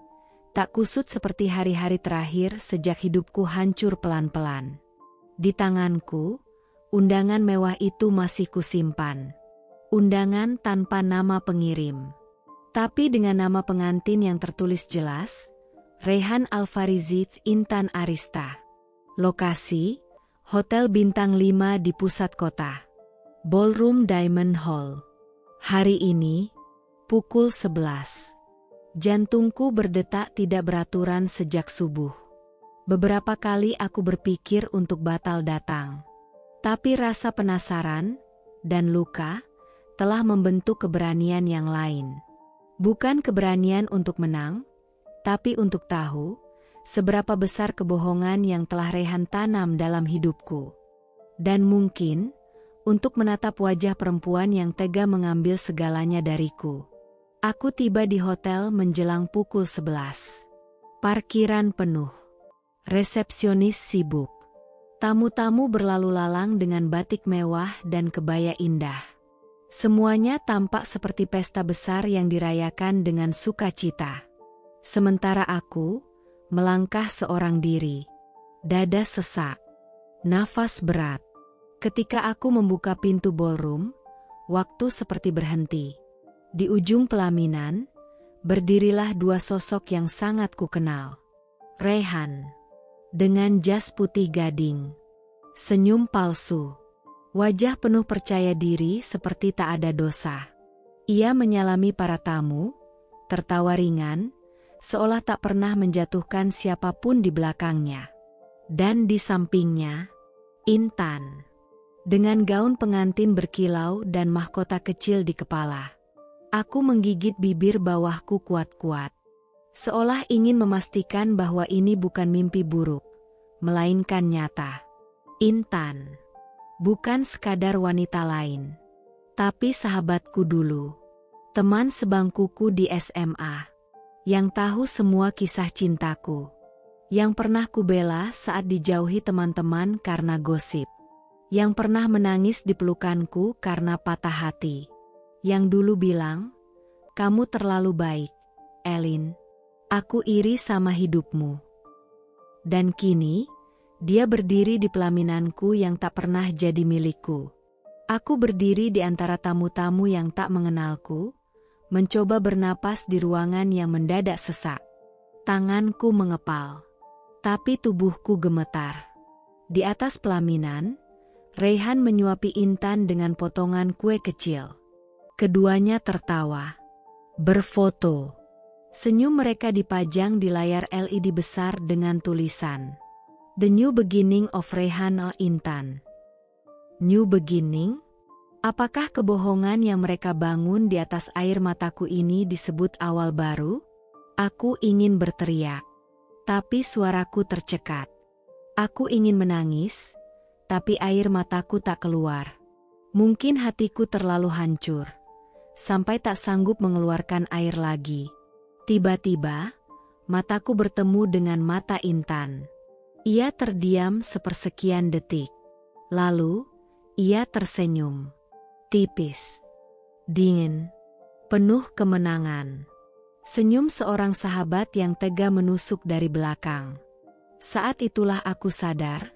tak kusut seperti hari-hari terakhir sejak hidupku hancur pelan-pelan. Di tanganku, undangan mewah itu masih kusimpan. Undangan tanpa nama pengirim. Tapi dengan nama pengantin yang tertulis jelas, Rehan Alfarizid Intan Arista. Lokasi, Hotel Bintang 5 di pusat kota. Ballroom Diamond Hall. Hari ini, pukul 11. Jantungku berdetak tidak beraturan sejak subuh. Beberapa kali aku berpikir untuk batal datang. Tapi rasa penasaran dan luka telah membentuk keberanian yang lain. Bukan keberanian untuk menang, tapi untuk tahu seberapa besar kebohongan yang telah Rehan tanam dalam hidupku. Dan mungkin untuk menatap wajah perempuan yang tega mengambil segalanya dariku. Aku tiba di hotel menjelang pukul 11. Parkiran penuh. Resepsionis sibuk. Tamu-tamu berlalu lalang dengan batik mewah dan kebaya indah. Semuanya tampak seperti pesta besar yang dirayakan dengan sukacita. Sementara aku melangkah seorang diri. Dada sesak. Nafas berat. Ketika aku membuka pintu ballroom, waktu seperti berhenti. Di ujung pelaminan, berdirilah dua sosok yang sangat kukenal. Rehan. Dengan jas putih gading. Senyum palsu. Wajah penuh percaya diri seperti tak ada dosa. Ia menyalami para tamu, tertawa ringan, seolah tak pernah menjatuhkan siapapun di belakangnya. Dan di sampingnya, Intan. Dengan gaun pengantin berkilau dan mahkota kecil di kepala. Aku menggigit bibir bawahku kuat-kuat. Seolah ingin memastikan bahwa ini bukan mimpi buruk, melainkan nyata. Intan. Bukan sekadar wanita lain, tapi sahabatku dulu. Teman sebangkuku di SMA. Yang tahu semua kisah cintaku. Yang pernah kubela saat dijauhi teman-teman karena gosip. Yang pernah menangis di pelukanku karena patah hati. Yang dulu bilang, "Kamu terlalu baik, Elin. Aku iri sama hidupmu." Dan kini, dia berdiri di pelaminanku yang tak pernah jadi milikku. Aku berdiri di antara tamu-tamu yang tak mengenalku, mencoba bernapas di ruangan yang mendadak sesak. Tanganku mengepal. Tapi tubuhku gemetar. Di atas pelaminan, Raihan menyuapi Intan dengan potongan kue kecil. Keduanya tertawa. Berfoto. Senyum mereka dipajang di layar LED besar dengan tulisan The New Beginning of Raihan O Intan. New Beginning? Apakah kebohongan yang mereka bangun di atas air mataku ini disebut awal baru? Aku ingin berteriak, tapi suaraku tercekat. Aku ingin menangis, tapi air mataku tak keluar. Mungkin hatiku terlalu hancur, sampai tak sanggup mengeluarkan air lagi. Tiba-tiba, mataku bertemu dengan mata Intan. Ia terdiam sepersekian detik. Lalu, ia tersenyum. Tipis, dingin, penuh kemenangan. Senyum seorang sahabat yang tega menusuk dari belakang. Saat itulah aku sadar,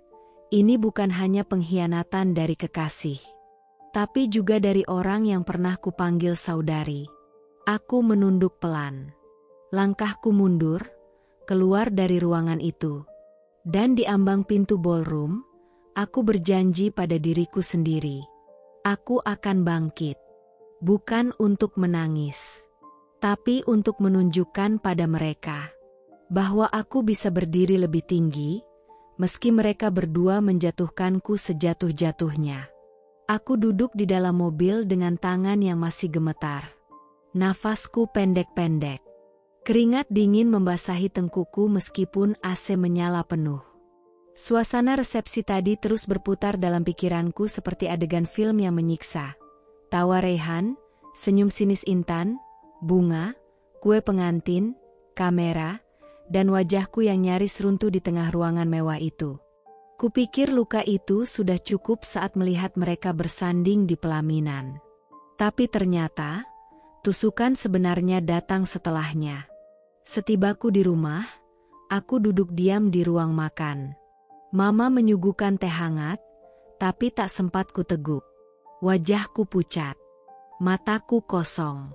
ini bukan hanya pengkhianatan dari kekasih, tapi juga dari orang yang pernah kupanggil saudari. Aku menunduk pelan. Langkahku mundur, keluar dari ruangan itu. Dan di ambang pintu ballroom, aku berjanji pada diriku sendiri. Aku akan bangkit. Bukan untuk menangis, tapi untuk menunjukkan pada mereka bahwa aku bisa berdiri lebih tinggi, meski mereka berdua menjatuhkanku sejatuh-jatuhnya. Aku duduk di dalam mobil dengan tangan yang masih gemetar. Nafasku pendek-pendek. Keringat dingin membasahi tengkuku meskipun AC menyala penuh. Suasana resepsi tadi terus berputar dalam pikiranku seperti adegan film yang menyiksa. Tawa Raihan, senyum sinis Intan, bunga, kue pengantin, kamera, dan wajahku yang nyaris runtuh di tengah ruangan mewah itu. Kupikir luka itu sudah cukup saat melihat mereka bersanding di pelaminan. Tapi ternyata, tusukan sebenarnya datang setelahnya. Setibaku di rumah, aku duduk diam di ruang makan. Mama menyuguhkan teh hangat, tapi tak sempat kuteguk. Wajahku pucat, mataku kosong.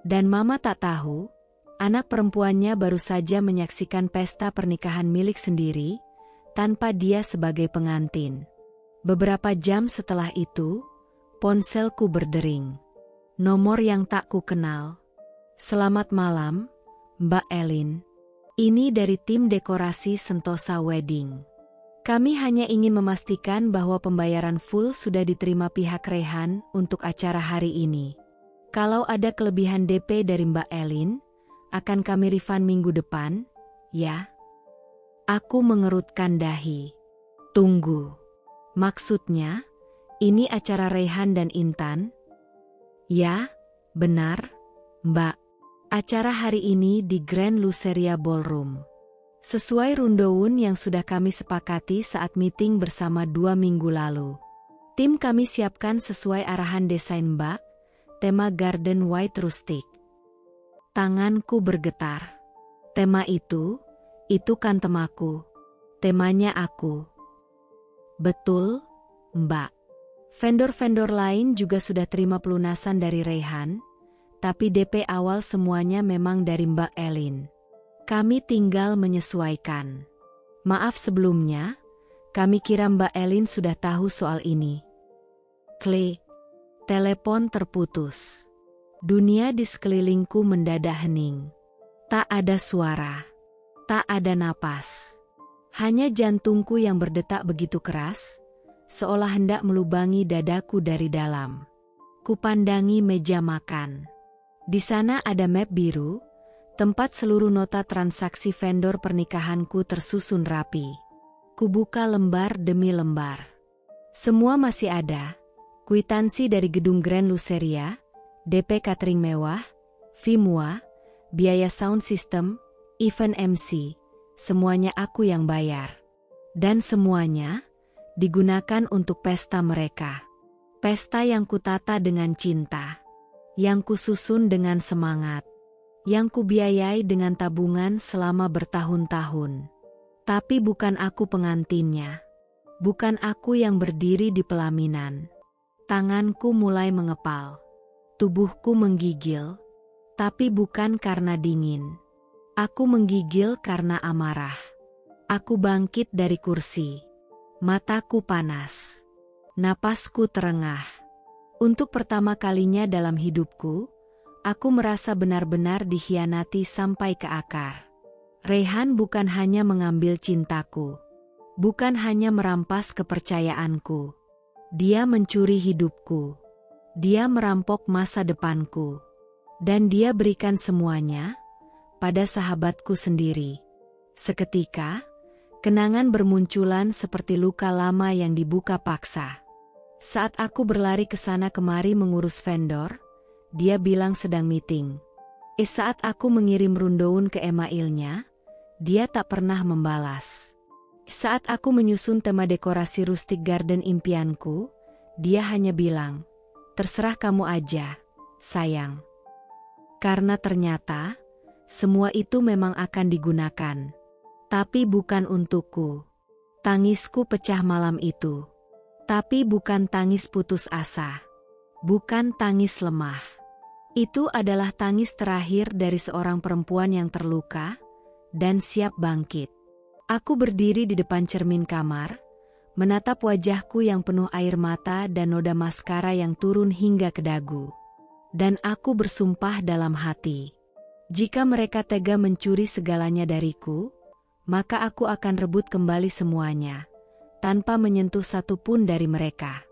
Dan Mama tak tahu, anak perempuannya baru saja menyaksikan pesta pernikahan milik sendiri, tanpa dia sebagai pengantin. Beberapa jam setelah itu, ponselku berdering. Nomor yang tak ku kenal. Selamat malam, Mbak Elin. Ini dari tim dekorasi Sentosa Wedding. Kami hanya ingin memastikan bahwa pembayaran full sudah diterima pihak Raihan untuk acara hari ini. Kalau ada kelebihan DP dari Mbak Elin, akan kami refund minggu depan, ya? Aku mengerutkan dahi. Tunggu. Maksudnya, ini acara Raihan dan Intan? Ya, benar, Mbak. Acara hari ini di Grand Luceria Ballroom. Sesuai rundown yang sudah kami sepakati saat meeting bersama 2 minggu lalu. Tim kami siapkan sesuai arahan desain Mbak, tema Garden White Rustic. Tanganku bergetar. Tema itu kan temaku. Temanya aku. Betul, Mbak. Vendor-vendor lain juga sudah terima pelunasan dari Raihan, tapi DP awal semuanya memang dari Mbak Elin. Kami tinggal menyesuaikan. Maaf sebelumnya, kami kira Mbak Elin sudah tahu soal ini. Klik. Telepon terputus. Dunia di sekelilingku mendadak hening. Tak ada suara. Tak ada napas. Hanya jantungku yang berdetak begitu keras, seolah hendak melubangi dadaku dari dalam. Kupandangi meja makan. Di sana ada map biru, tempat seluruh nota transaksi vendor pernikahanku tersusun rapi. Kubuka lembar demi lembar. Semua masih ada. Kwitansi dari gedung Grand Luceria, DP catering mewah, fee mua, biaya sound system, event MC, semuanya aku yang bayar. Dan semuanya digunakan untuk pesta mereka. Pesta yang kutata dengan cinta, yang kususun dengan semangat, yang kubiayai dengan tabungan selama bertahun-tahun. Tapi bukan aku pengantinnya. Bukan aku yang berdiri di pelaminan. Tanganku mulai mengepal. Tubuhku menggigil. Tapi bukan karena dingin. Aku menggigil karena amarah. Aku bangkit dari kursi. Mataku panas. Napasku terengah. Untuk pertama kalinya dalam hidupku, aku merasa benar-benar dikhianati sampai ke akar. Raihan bukan hanya mengambil cintaku. Bukan hanya merampas kepercayaanku. Dia mencuri hidupku. Dia merampok masa depanku. Dan dia berikan semuanya pada sahabatku sendiri. Seketika, kenangan bermunculan seperti luka lama yang dibuka paksa. Saat aku berlari ke sana kemari mengurus vendor, dia bilang sedang meeting. Saat aku mengirim rundown ke emailnya, dia tak pernah membalas. Saat aku menyusun tema dekorasi rustic garden impianku, dia hanya bilang, "Terserah kamu aja, sayang." Karena ternyata, semua itu memang akan digunakan. Tapi bukan untukku. Tangisku pecah malam itu. Tapi bukan tangis putus asa. Bukan tangis lemah. Itu adalah tangis terakhir dari seorang perempuan yang terluka dan siap bangkit. Aku berdiri di depan cermin kamar, menatap wajahku yang penuh air mata dan noda maskara yang turun hingga ke dagu. Dan aku bersumpah dalam hati, jika mereka tega mencuri segalanya dariku, maka aku akan rebut kembali semuanya, tanpa menyentuh satu pun dari mereka.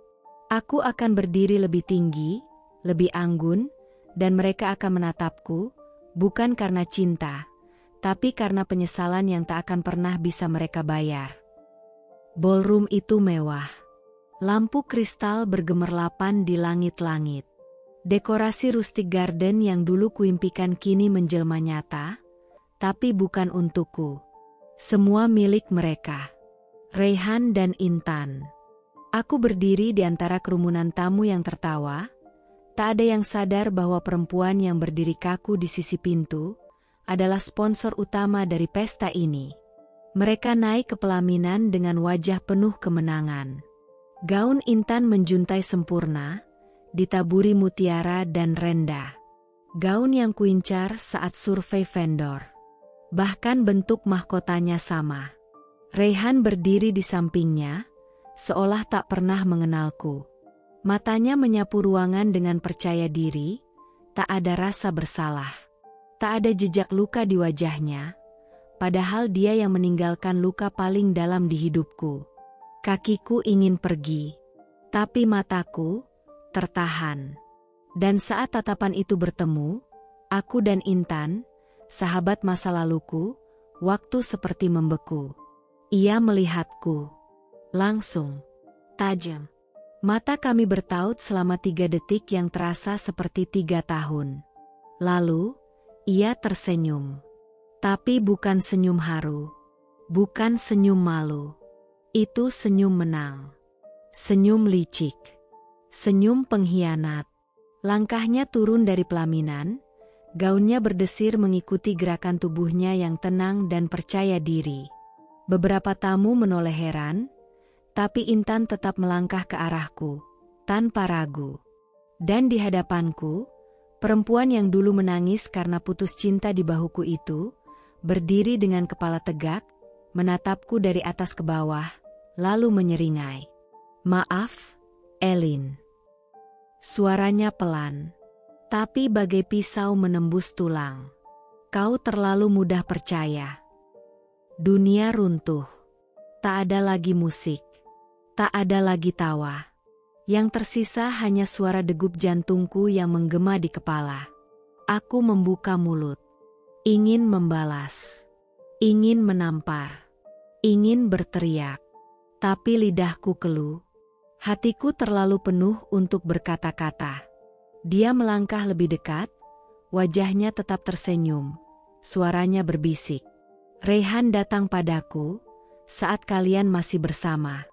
Aku akan berdiri lebih tinggi, lebih anggun, dan mereka akan menatapku, bukan karena cinta, tapi karena penyesalan yang tak akan pernah bisa mereka bayar. Ballroom itu mewah. Lampu kristal bergemerlapan di langit-langit. Dekorasi rustic garden yang dulu kuimpikan kini menjelma nyata, tapi bukan untukku. Semua milik mereka. Raihan dan Intan. Aku berdiri di antara kerumunan tamu yang tertawa. Tak ada yang sadar bahwa perempuan yang berdiri kaku di sisi pintu adalah sponsor utama dari pesta ini. Mereka naik ke pelaminan dengan wajah penuh kemenangan. Gaun Intan menjuntai sempurna, ditaburi mutiara dan renda. Gaun yang kuincar saat survei vendor. Bahkan bentuk mahkotanya sama. Raihan berdiri di sampingnya, seolah tak pernah mengenalku. Matanya menyapu ruangan dengan percaya diri, tak ada rasa bersalah. Tak ada jejak luka di wajahnya, padahal dia yang meninggalkan luka paling dalam di hidupku. Kakiku ingin pergi, tapi mataku tertahan. Dan saat tatapan itu bertemu, aku dan Intan, sahabat masa laluku, waktu seperti membeku. Ia melihatku. Langsung. Tajam. Mata kami bertaut selama 3 detik yang terasa seperti 3 tahun. Lalu, ia tersenyum. Tapi bukan senyum haru. Bukan senyum malu. Itu senyum menang. Senyum licik. Senyum pengkhianat. Langkahnya turun dari pelaminan, gaunnya berdesir mengikuti gerakan tubuhnya yang tenang dan percaya diri. Beberapa tamu menoleh heran, tapi Intan tetap melangkah ke arahku, tanpa ragu. Dan di hadapanku, perempuan yang dulu menangis karena putus cinta di bahuku itu, berdiri dengan kepala tegak, menatapku dari atas ke bawah, lalu menyeringai. "Maaf, Elin." Suaranya pelan, tapi bagai pisau menembus tulang. "Kau terlalu mudah percaya." Dunia runtuh. Tak ada lagi musik. Tak ada lagi tawa. Yang tersisa hanya suara degup jantungku yang menggema di kepala. Aku membuka mulut. Ingin membalas. Ingin menampar. Ingin berteriak. Tapi lidahku keluh. Hatiku terlalu penuh untuk berkata-kata. Dia melangkah lebih dekat. Wajahnya tetap tersenyum. Suaranya berbisik. "Raihan datang padaku saat kalian masih bersama.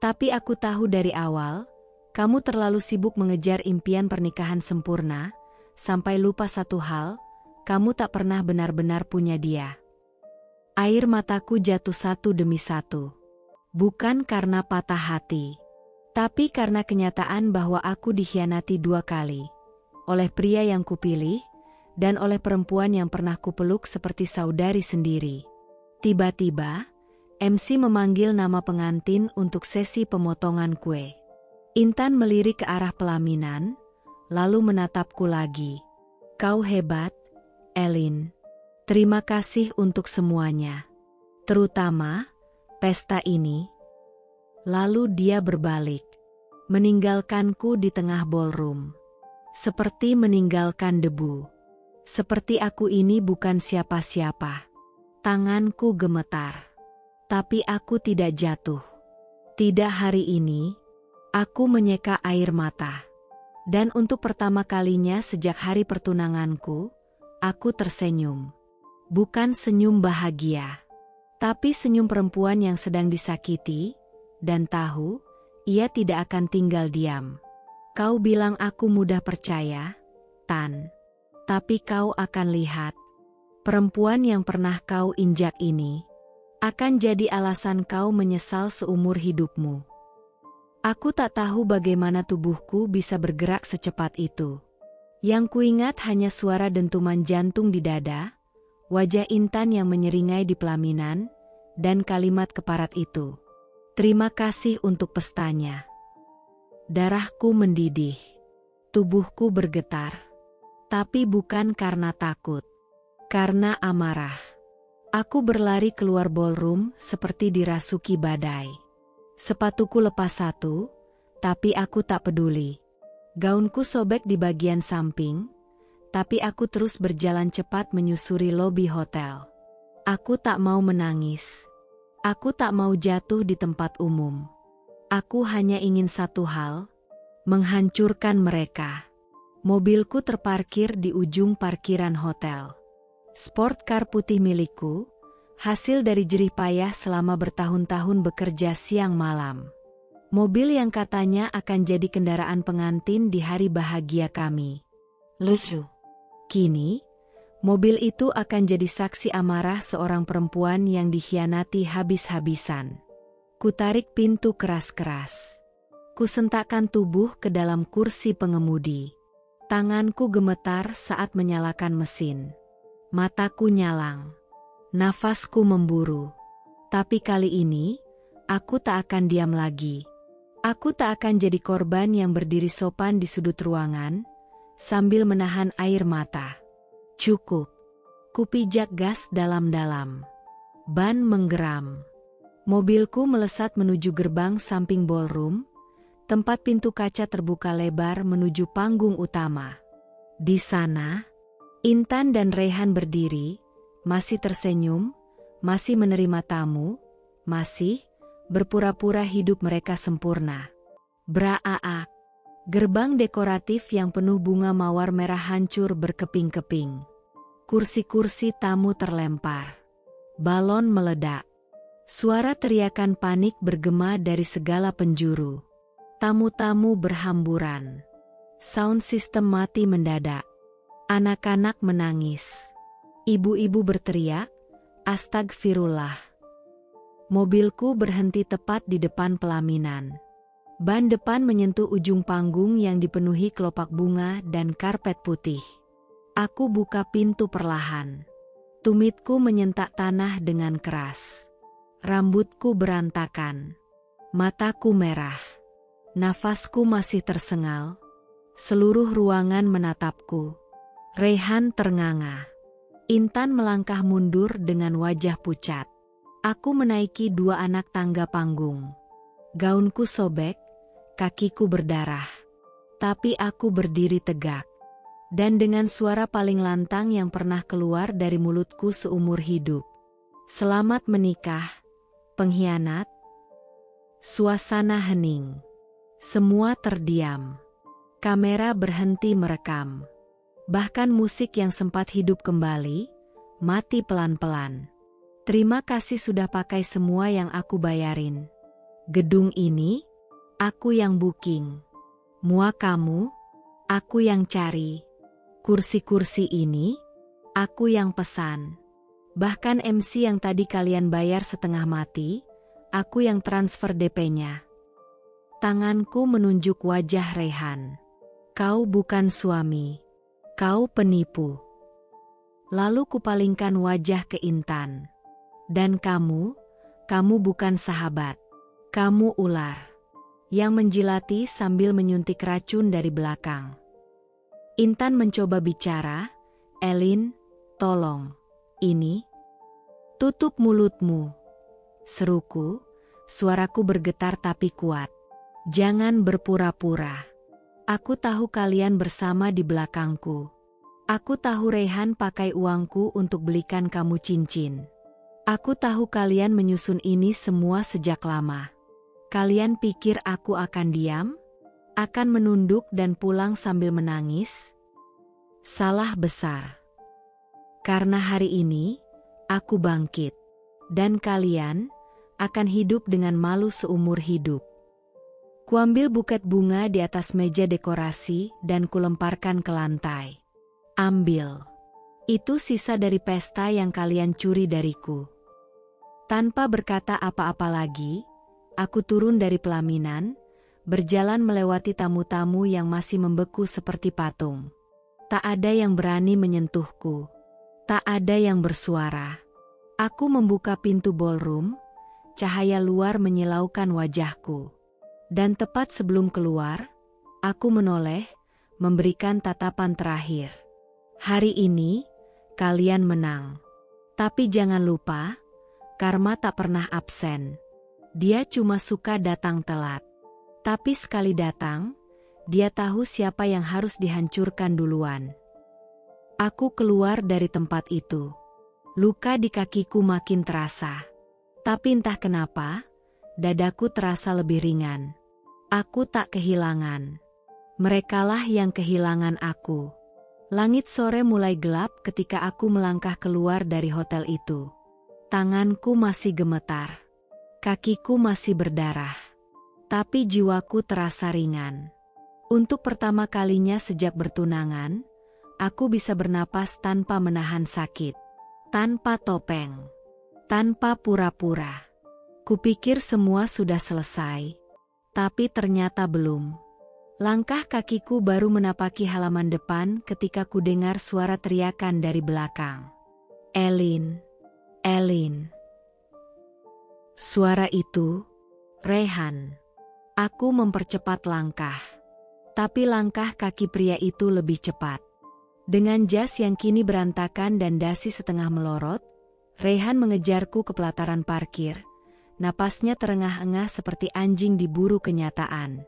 Tapi aku tahu dari awal, kamu terlalu sibuk mengejar impian pernikahan sempurna, sampai lupa satu hal, kamu tak pernah benar-benar punya dia." Air mataku jatuh satu demi satu. Bukan karena patah hati, tapi karena kenyataan bahwa aku dikhianati 2 kali. Oleh pria yang kupilih, dan oleh perempuan yang pernah kupeluk seperti saudari sendiri. Tiba-tiba, MC memanggil nama pengantin untuk sesi pemotongan kue. Intan melirik ke arah pelaminan, lalu menatapku lagi. Kau hebat, Elin. Terima kasih untuk semuanya. Terutama, pesta ini. Lalu dia berbalik, meninggalkanku di tengah ballroom. Seperti meninggalkan debu. Seperti aku ini bukan siapa-siapa. Tanganku gemetar. Tapi aku tidak jatuh. Tidak hari ini, aku menyeka air mata. Dan untuk pertama kalinya sejak hari pertunanganku, aku tersenyum. Bukan senyum bahagia, tapi senyum perempuan yang sedang disakiti, dan tahu, ia tidak akan tinggal diam. Kau bilang aku mudah percaya, Tan. Tapi kau akan lihat, perempuan yang pernah kau injak ini, akan jadi alasan kau menyesal seumur hidupmu. Aku tak tahu bagaimana tubuhku bisa bergerak secepat itu. Yang kuingat hanya suara dentuman jantung di dada, wajah Intan yang menyeringai di pelaminan, dan kalimat keparat itu. Terima kasih untuk pestanya. Darahku mendidih. Tubuhku bergetar. Tapi bukan karena takut. Karena amarah. Aku berlari keluar ballroom seperti dirasuki badai. Sepatuku lepas satu, tapi aku tak peduli. Gaunku sobek di bagian samping, tapi aku terus berjalan cepat menyusuri lobi hotel. Aku tak mau menangis. Aku tak mau jatuh di tempat umum. Aku hanya ingin satu hal, menghancurkan mereka. Mobilku terparkir di ujung parkiran hotel. Sport car putih milikku, hasil dari jerih payah selama bertahun-tahun bekerja siang malam. Mobil yang katanya akan jadi kendaraan pengantin di hari bahagia kami. Lucu. Kini, mobil itu akan jadi saksi amarah seorang perempuan yang dikhianati habis-habisan. Kutarik pintu keras-keras. Kusentakkan tubuh ke dalam kursi pengemudi. Tanganku gemetar saat menyalakan mesin. Mataku nyalang. Nafasku memburu. Tapi kali ini, aku tak akan diam lagi. Aku tak akan jadi korban yang berdiri sopan di sudut ruangan, sambil menahan air mata. Cukup. Kupijak gas dalam-dalam. Ban menggeram. Mobilku melesat menuju gerbang samping ballroom, tempat pintu kaca terbuka lebar menuju panggung utama. Di sana, Intan dan Rehan berdiri, masih tersenyum, masih menerima tamu, masih berpura-pura hidup mereka sempurna. Braa, gerbang dekoratif yang penuh bunga mawar merah hancur berkeping-keping. Kursi-kursi tamu terlempar. Balon meledak. Suara teriakan panik bergema dari segala penjuru. Tamu-tamu berhamburan. Sound system mati mendadak. Anak-anak menangis. Ibu-ibu berteriak, "Astagfirullah." Mobilku berhenti tepat di depan pelaminan. Ban depan menyentuh ujung panggung yang dipenuhi kelopak bunga dan karpet putih. Aku buka pintu perlahan. Tumitku menyentak tanah dengan keras. Rambutku berantakan. Mataku merah. Nafasku masih tersengal. Seluruh ruangan menatapku. Rehan ternganga. Intan melangkah mundur dengan wajah pucat. Aku menaiki dua anak tangga panggung. Gaunku sobek, kakiku berdarah. Tapi aku berdiri tegak. Dan dengan suara paling lantang yang pernah keluar dari mulutku seumur hidup. Selamat menikah, pengkhianat. Suasana hening. Semua terdiam. Kamera berhenti merekam. Bahkan musik yang sempat hidup kembali, mati pelan-pelan. Terima kasih sudah pakai semua yang aku bayarin. Gedung ini, aku yang booking. Mua kamu, aku yang cari. Kursi-kursi ini, aku yang pesan. Bahkan MC yang tadi kalian bayar setengah mati, aku yang transfer DP-nya. Tanganku menunjuk wajah Rehan. Kau bukan suami. Kau penipu. Lalu kupalingkan wajah ke Intan. Dan kamu Kamu bukan sahabat. Kamu ular yang menjilati sambil menyuntik racun dari belakang. Intan mencoba bicara, "Elin, tolong. Ini." "Tutup mulutmu," seruku, suaraku bergetar tapi kuat. "Jangan berpura-pura. Aku tahu kalian bersama di belakangku. Aku tahu Rehan pakai uangku untuk belikan kamu cincin. Aku tahu kalian menyusun ini semua sejak lama. Kalian pikir aku akan diam? Akan menunduk dan pulang sambil menangis? Salah besar. Karena hari ini, aku bangkit. Dan kalian akan hidup dengan malu seumur hidup." Kuambil buket bunga di atas meja dekorasi dan kulemparkan ke lantai. "Ambil. Itu sisa dari pesta yang kalian curi dariku." Tanpa berkata apa-apa lagi, aku turun dari pelaminan, berjalan melewati tamu-tamu yang masih membeku seperti patung. Tak ada yang berani menyentuhku. Tak ada yang bersuara. Aku membuka pintu ballroom, cahaya luar menyilaukan wajahku. Dan tepat sebelum keluar, aku menoleh, memberikan tatapan terakhir. "Hari ini, kalian menang. Tapi jangan lupa, karma tak pernah absen. Dia cuma suka datang telat. Tapi sekali datang, dia tahu siapa yang harus dihancurkan duluan." Aku keluar dari tempat itu. Luka di kakiku makin terasa. Tapi entah kenapa, dadaku terasa lebih ringan. Aku tak kehilangan. Merekalah yang kehilangan aku. Langit sore mulai gelap ketika aku melangkah keluar dari hotel itu. Tanganku masih gemetar. Kakiku masih berdarah. Tapi jiwaku terasa ringan. Untuk pertama kalinya sejak bertunangan, aku bisa bernapas tanpa menahan sakit. Tanpa topeng. Tanpa pura-pura. Kupikir semua sudah selesai. Tapi ternyata belum. Langkah kakiku baru menapaki halaman depan ketika ku dengar suara teriakan dari belakang. "Elin, Elin." Suara itu, Rehan. Aku mempercepat langkah. Tapi langkah kaki pria itu lebih cepat. Dengan jas yang kini berantakan dan dasi setengah melorot, Rehan mengejarku ke pelataran parkir. Napasnya terengah-engah seperti anjing diburu kenyataan.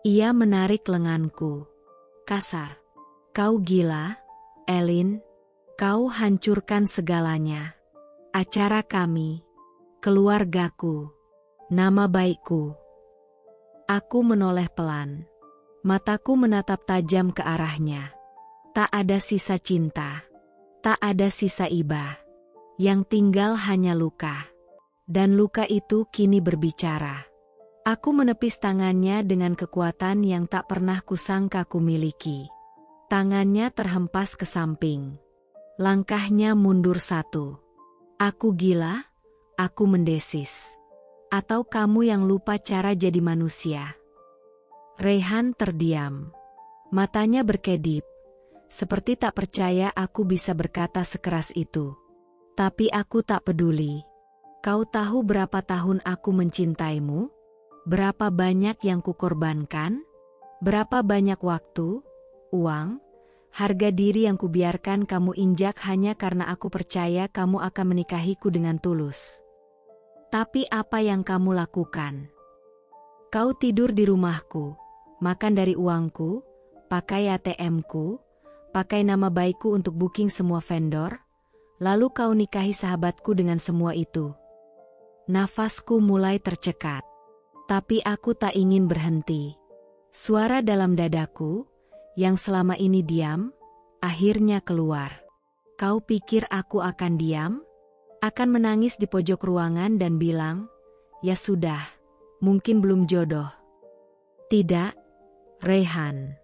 Ia menarik lenganku. Kasar. "Kau gila, Elin. Kau hancurkan segalanya. Acara kami. Keluargaku. Nama baikku." Aku menoleh pelan. Mataku menatap tajam ke arahnya. Tak ada sisa cinta. Tak ada sisa iba. Yang tinggal hanya luka. Dan luka itu kini berbicara. Aku menepis tangannya dengan kekuatan yang tak pernah kusangka ku miliki. Tangannya terhempas ke samping. Langkahnya mundur satu. "Aku gila? Aku mendesis. Atau kamu yang lupa cara jadi manusia?" Rehan terdiam. Matanya berkedip. Seperti tak percaya aku bisa berkata sekeras itu. Tapi aku tak peduli. "Kau tahu berapa tahun aku mencintaimu? Berapa banyak yang kukorbankan? Berapa banyak waktu, uang, harga diri yang kubiarkan kamu injak hanya karena aku percaya kamu akan menikahiku dengan tulus. Tapi apa yang kamu lakukan? Kau tidur di rumahku, makan dari uangku, pakai ATM-ku, pakai nama baikku untuk booking semua vendor, lalu kau nikahi sahabatku dengan semua itu." Nafasku mulai tercekat. Tapi aku tak ingin berhenti. Suara dalam dadaku, yang selama ini diam, akhirnya keluar. "Kau pikir aku akan diam? Akan menangis di pojok ruangan dan bilang, 'Ya sudah, mungkin belum jodoh.' Tidak, Rehan.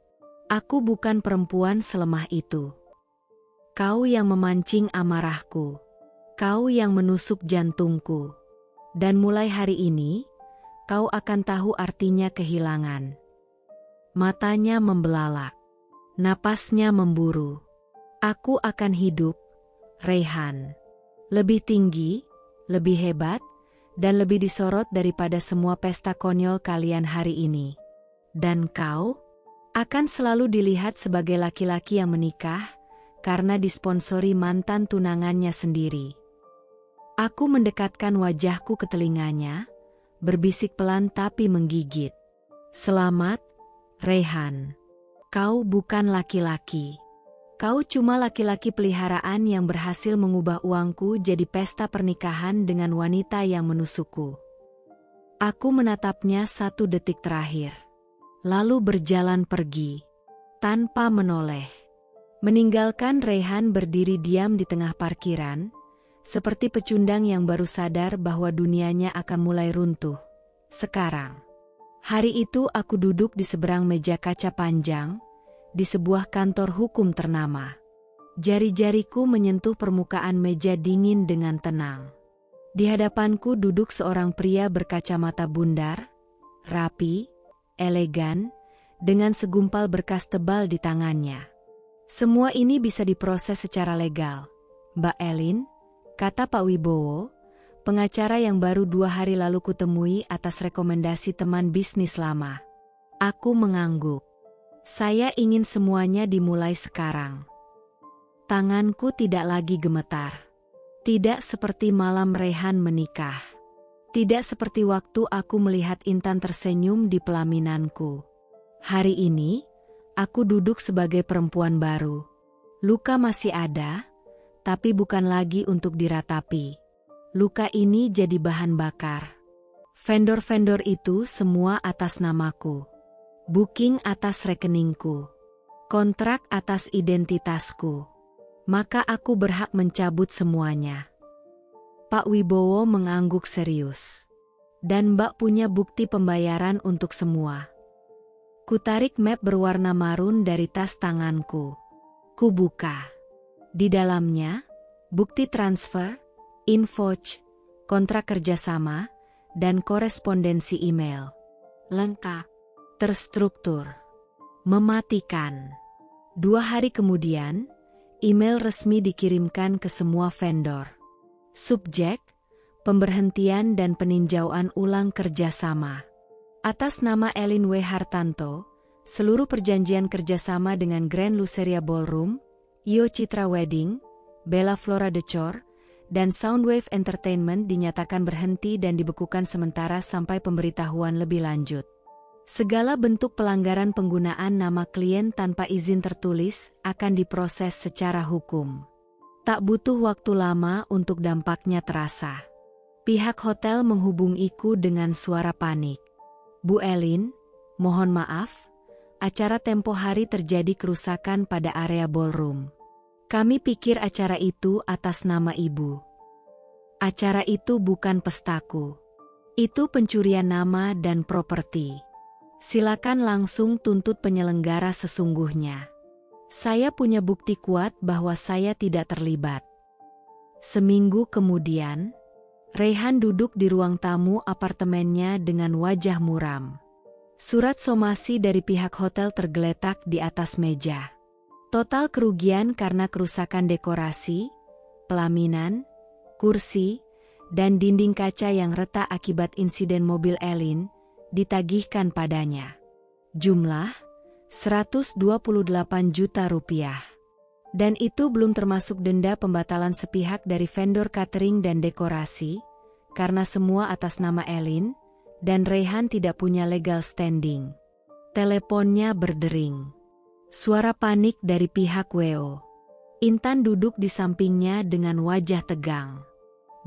Aku bukan perempuan selemah itu. Kau yang memancing amarahku. Kau yang menusuk jantungku. Dan mulai hari ini, kau akan tahu artinya kehilangan." Matanya membelalak. Napasnya memburu. "Aku akan hidup, Rehan. Lebih tinggi, lebih hebat, Dan lebih disorot daripada semua pesta konyol kalian hari ini. Dan kau akan selalu dilihat sebagai laki-laki yang menikah karena disponsori mantan tunangannya sendiri. Aku mendekatkan wajahku ke telinganya, berbisik pelan tapi menggigit. Selamat, Rayhan. Kau bukan laki-laki. Kau cuma laki-laki peliharaan yang berhasil mengubah uangku jadi pesta pernikahan dengan wanita yang menusukku. Aku menatapnya 1 detik terakhir. Lalu berjalan pergi, tanpa menoleh. Meninggalkan Rayhan berdiri diam di tengah parkiran, seperti pecundang yang baru sadar bahwa dunianya akan mulai runtuh. Sekarang. Hari itu aku duduk di seberang meja kaca panjang, di sebuah kantor hukum ternama. Jari-jariku menyentuh permukaan meja dingin dengan tenang. Di hadapanku duduk seorang pria berkacamata bundar, rapi, elegan, dengan segumpal berkas tebal di tangannya. Semua ini bisa diproses secara legal, Mbak Elin, kata Pak Wibowo, pengacara yang baru 2 hari lalu kutemui atas rekomendasi teman bisnis lama. Aku mengangguk. Saya ingin semuanya dimulai sekarang. Tanganku tidak lagi gemetar. Tidak seperti malam Rayhan menikah. Tidak seperti waktu aku melihat Intan tersenyum di pelaminanku. Hari ini, aku duduk sebagai perempuan baru. Luka masih ada, tapi bukan lagi untuk diratapi. Luka ini jadi bahan bakar. Vendor-vendor itu semua atas namaku. Booking atas rekeningku. Kontrak atas identitasku. Maka aku berhak mencabut semuanya. Pak Wibowo mengangguk serius. Dan Mbak punya bukti pembayaran untuk semua. Kutarik map berwarna marun dari tas tanganku. Kubuka. Di dalamnya, bukti transfer, invoice, kontrak kerjasama, dan korespondensi email. Lengkap. Terstruktur. Mematikan. 2 hari kemudian, email resmi dikirimkan ke semua vendor. Subjek, pemberhentian dan peninjauan ulang kerjasama. Atas nama Elin W. Hartanto, seluruh perjanjian kerjasama dengan Grand Luceria Ballroom, Io Citra Wedding, Bella Flora Decor, dan Soundwave Entertainment dinyatakan berhenti dan dibekukan sementara sampai pemberitahuan lebih lanjut. Segala bentuk pelanggaran penggunaan nama klien tanpa izin tertulis akan diproses secara hukum. Tak butuh waktu lama untuk dampaknya terasa. Pihak hotel menghubungiku dengan suara panik. Bu Elin, mohon maaf, acara tempo hari terjadi kerusakan pada area ballroom. Kami pikir acara itu atas nama ibu. Acara itu bukan pestaku. Itu pencurian nama dan properti. Silakan langsung tuntut penyelenggara sesungguhnya. Saya punya bukti kuat bahwa saya tidak terlibat. Seminggu kemudian, Rayhan duduk di ruang tamu apartemennya dengan wajah muram. Surat somasi dari pihak hotel tergeletak di atas meja. Total kerugian karena kerusakan dekorasi, pelaminan, kursi, dan dinding kaca yang retak akibat insiden mobil Elin ditagihkan padanya. Jumlah 128 juta rupiah. Dan itu belum termasuk denda pembatalan sepihak dari vendor catering dan dekorasi, karena semua atas nama Elin, dan Rayhan tidak punya legal standing. Teleponnya berdering. Suara panik dari pihak WO. Intan duduk di sampingnya dengan wajah tegang.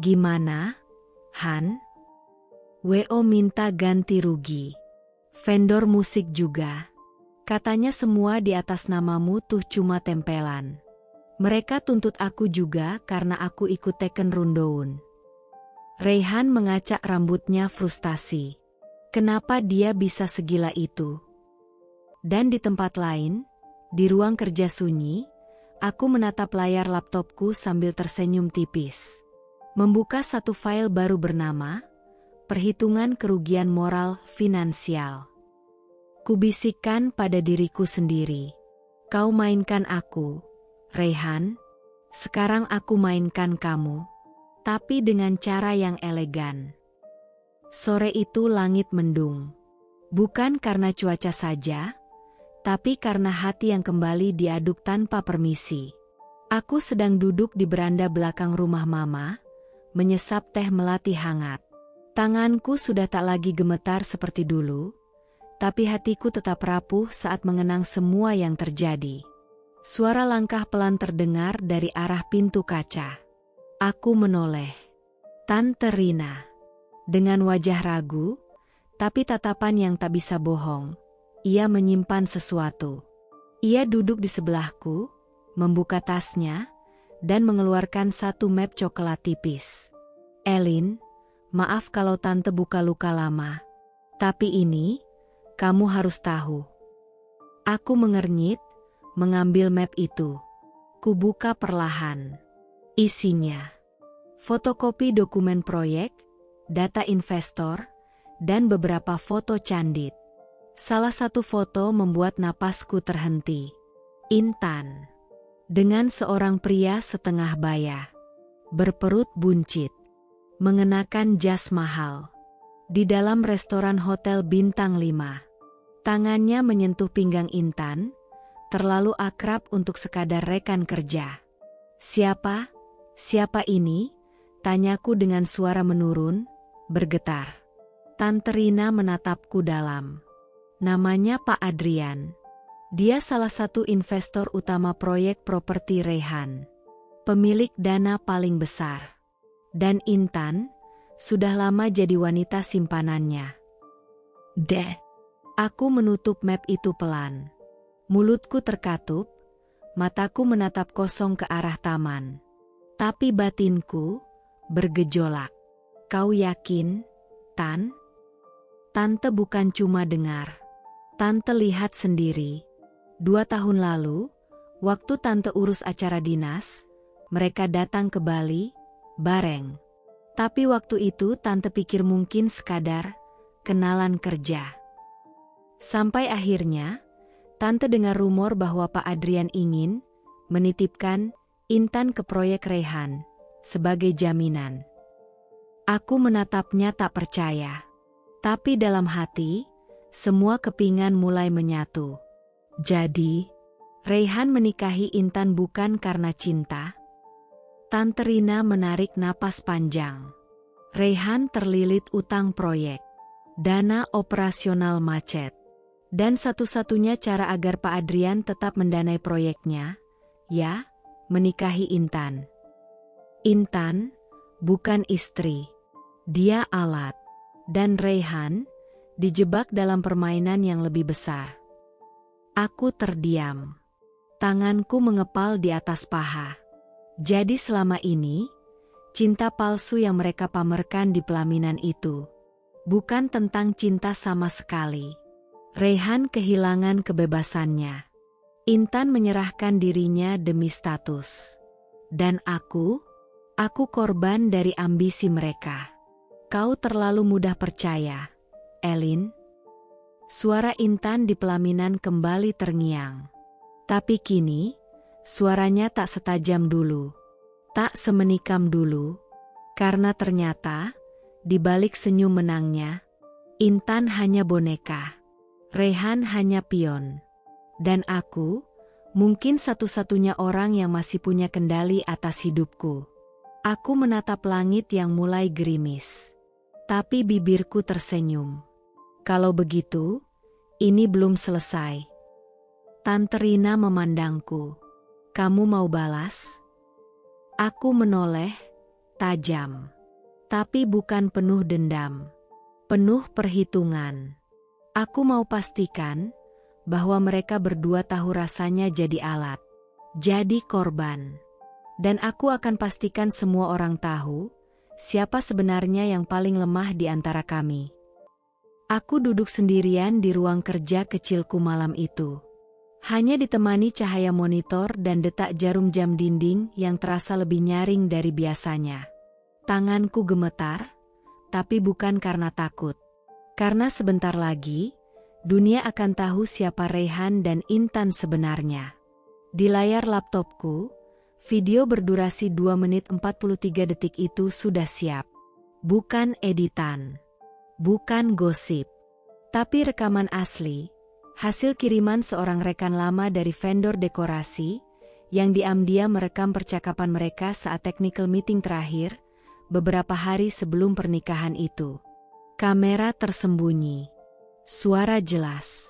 Gimana, Han? WO minta ganti rugi. Vendor musik juga. Katanya semua di atas namamu tuh cuma tempelan. Mereka tuntut aku juga karena aku ikut teken rundown. Rayhan mengacak rambutnya frustasi. Kenapa dia bisa segila itu? Dan di tempat lain, di ruang kerja sunyi, aku menatap layar laptopku sambil tersenyum tipis. Membuka satu file baru bernama Perhitungan Kerugian Moral Finansial. Kubisikkan pada diriku sendiri. Kau mainkan aku, Rayhan. Sekarang aku mainkan kamu. Tapi dengan cara yang elegan. Sore itu langit mendung. Bukan karena cuaca saja, tapi karena hati yang kembali diaduk tanpa permisi. Aku sedang duduk di beranda belakang rumah Mama, menyesap teh melati hangat. Tanganku sudah tak lagi gemetar seperti dulu, tapi hatiku tetap rapuh saat mengenang semua yang terjadi. Suara langkah pelan terdengar dari arah pintu kaca. Aku menoleh. Tante Rina. Dengan wajah ragu, tapi tatapan yang tak bisa bohong, ia menyimpan sesuatu. Ia duduk di sebelahku, membuka tasnya, dan mengeluarkan satu map coklat tipis. Elin, maaf kalau tante buka luka lama. Tapi ini, kamu harus tahu. Aku mengernyit, mengambil map itu. Kubuka perlahan. Isinya fotokopi dokumen proyek, data investor, dan beberapa foto candid. Salah satu foto membuat napasku terhenti. Intan. Dengan seorang pria setengah baya. Berperut buncit. Mengenakan jas mahal. Di dalam restoran hotel bintang 5. Tangannya menyentuh pinggang Intan, terlalu akrab untuk sekadar rekan kerja. Siapa? Siapa ini? Tanyaku dengan suara menurun, bergetar. Tante Rina menatapku dalam. Namanya Pak Adrian. Dia salah satu investor utama proyek properti Reyhan. Pemilik dana paling besar. Dan Intan, sudah lama jadi wanita simpanannya. Aku menutup map itu pelan. Mulutku terkatup, mataku menatap kosong ke arah taman. Tapi batinku bergejolak. Kau yakin, Tan? Tante bukan cuma dengar. Tante lihat sendiri. 2 tahun lalu, waktu Tante urus acara dinas, mereka datang ke Bali, bareng. Tapi waktu itu Tante pikir mungkin sekadar kenalan kerja. Sampai akhirnya, Tante dengar rumor bahwa Pak Adrian ingin menitipkan Intan ke proyek Reyhan sebagai jaminan. Aku menatapnya tak percaya. Tapi dalam hati, semua kepingan mulai menyatu. Jadi, Reyhan menikahi Intan bukan karena cinta. Tante Rina menarik napas panjang. Reyhan terlilit utang proyek. Dana operasional macet. Dan satu-satunya cara agar Pak Adrian tetap mendanai proyeknya, ya, menikahi Intan. Intan, bukan istri. Dia alat. Dan Reyhan, dijebak dalam permainan yang lebih besar. Aku terdiam. Tanganku mengepal di atas paha. Jadi selama ini, cinta palsu yang mereka pamerkan di pelaminan itu, bukan tentang cinta sama sekali. Reyhan kehilangan kebebasannya. Intan menyerahkan dirinya demi status. Dan aku korban dari ambisi mereka. Kau terlalu mudah percaya, Elin. Suara Intan di pelaminan kembali terngiang. Tapi kini, suaranya tak setajam dulu. Tak semenikam dulu. Karena ternyata, di balik senyum menangnya, Intan hanya boneka. Reyhan hanya pion. Dan aku, mungkin satu-satunya orang yang masih punya kendali atas hidupku. Aku menatap langit yang mulai gerimis. Tapi bibirku tersenyum. Kalau begitu, ini belum selesai. Tante Rina memandangku. Kamu mau balas? Aku menoleh, tajam. Tapi bukan penuh dendam. Penuh perhitungan. Aku mau pastikan bahwa mereka berdua tahu rasanya jadi alat, jadi korban. Dan aku akan pastikan semua orang tahu siapa sebenarnya yang paling lemah di antara kami. Aku duduk sendirian di ruang kerja kecilku malam itu. Hanya ditemani cahaya monitor dan detak jarum jam dinding yang terasa lebih nyaring dari biasanya. Tanganku gemetar, tapi bukan karena takut. Karena sebentar lagi, dunia akan tahu siapa Reyhan dan Intan sebenarnya. Di layar laptopku, video berdurasi 2 menit 43 detik itu sudah siap. Bukan editan. Bukan gosip, tapi rekaman asli, hasil kiriman seorang rekan lama dari vendor dekorasi, yang diam-diam merekam percakapan mereka saat technical meeting terakhir, beberapa hari sebelum pernikahan itu. Kamera tersembunyi. Suara jelas.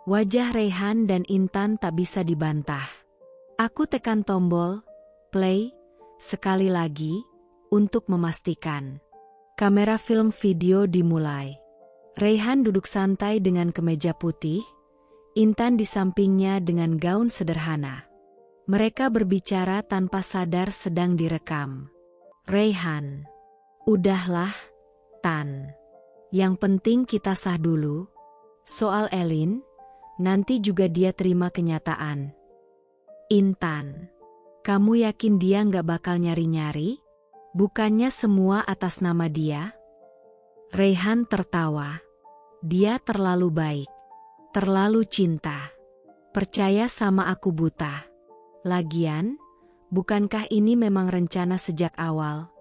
Wajah Reyhan dan Intan tak bisa dibantah. Aku tekan tombol play sekali lagi untuk memastikan. Kamera film video dimulai. Reyhan duduk santai dengan kemeja putih, Intan di sampingnya dengan gaun sederhana. Mereka berbicara tanpa sadar sedang direkam. Reyhan, udahlah, Tan. Yang penting kita sah dulu. Soal Elin, nanti juga dia terima kenyataan. Intan, kamu yakin dia nggak bakal nyari-nyari? Bukannya semua atas nama dia? Reyhan tertawa. Dia terlalu baik. Terlalu cinta. Percaya sama aku buta. Lagian, bukankah ini memang rencana sejak awal?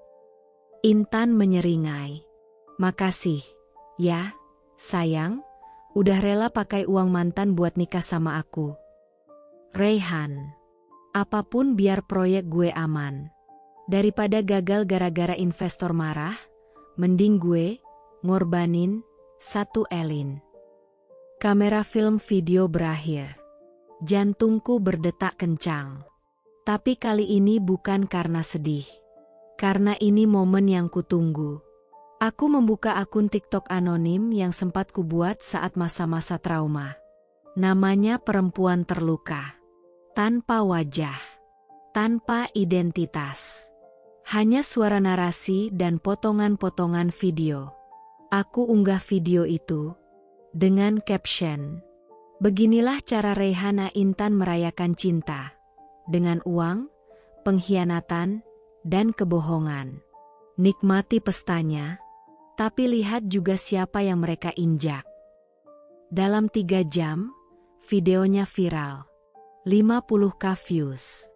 Intan menyeringai. Makasih, ya, sayang. Udah rela pakai uang mantan buat nikah sama aku. Reyhan, apapun biar proyek gue aman. Daripada gagal gara-gara investor marah, mending gue ngorbanin satu Elin. Kamera film video berakhir. Jantungku berdetak kencang. Tapi kali ini bukan karena sedih. Karena ini momen yang kutunggu. Aku membuka akun TikTok anonim yang sempat kubuat saat masa-masa trauma. Namanya Perempuan Terluka. Tanpa wajah. Tanpa identitas. Hanya suara narasi dan potongan-potongan video. Aku unggah video itu dengan caption, "Beginilah cara Reyhana Intan merayakan cinta, dengan uang, pengkhianatan, dan kebohongan. Nikmati pestanya, tapi lihat juga siapa yang mereka injak." Dalam 3 jam, videonya viral. 50k views.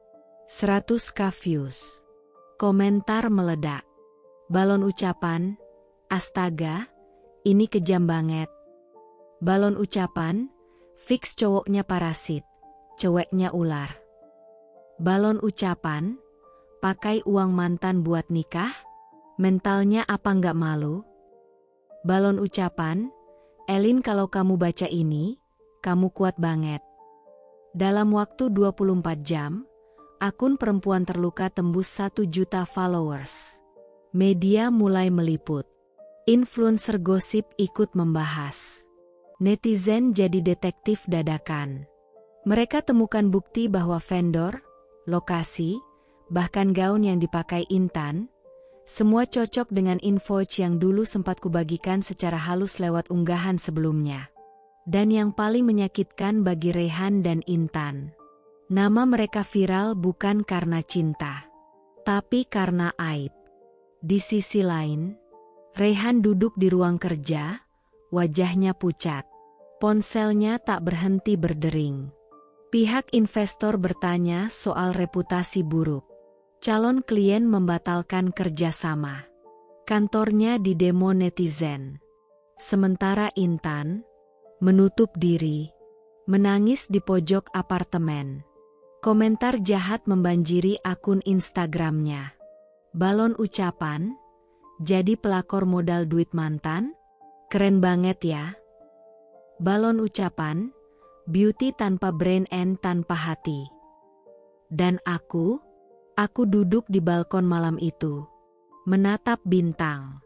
100k views. Komentar meledak. Balon ucapan, astaga, ini kejam banget. Balon ucapan, fix cowoknya parasit, ceweknya ular. Balon ucapan, pakai uang mantan buat nikah, mentalnya apa nggak malu? Balon ucapan, Elin kalau kamu baca ini, kamu kuat banget. Dalam waktu 24 jam, akun Perempuan Terluka tembus 1 juta followers. Media mulai meliput. Influencer gosip ikut membahas. Netizen jadi detektif dadakan. Mereka temukan bukti bahwa vendor, lokasi, bahkan gaun yang dipakai Intan, semua cocok dengan info yang dulu sempat kubagikan secara halus lewat unggahan sebelumnya. Dan yang paling menyakitkan bagi Reyhan dan Intan, nama mereka viral bukan karena cinta, tapi karena aib. Di sisi lain, Reyhan duduk di ruang kerja, wajahnya pucat. Ponselnya tak berhenti berdering. Pihak investor bertanya soal reputasi buruk. Calon klien membatalkan kerjasama. Kantornya didemo netizen. Sementara Intan menutup diri, menangis di pojok apartemen. Komentar jahat membanjiri akun Instagramnya. Balon ucapan, jadi pelakor modal duit mantan? Keren banget ya. Balon ucapan, beauty tanpa brain and tanpa hati. Dan aku duduk di balkon malam itu, menatap bintang,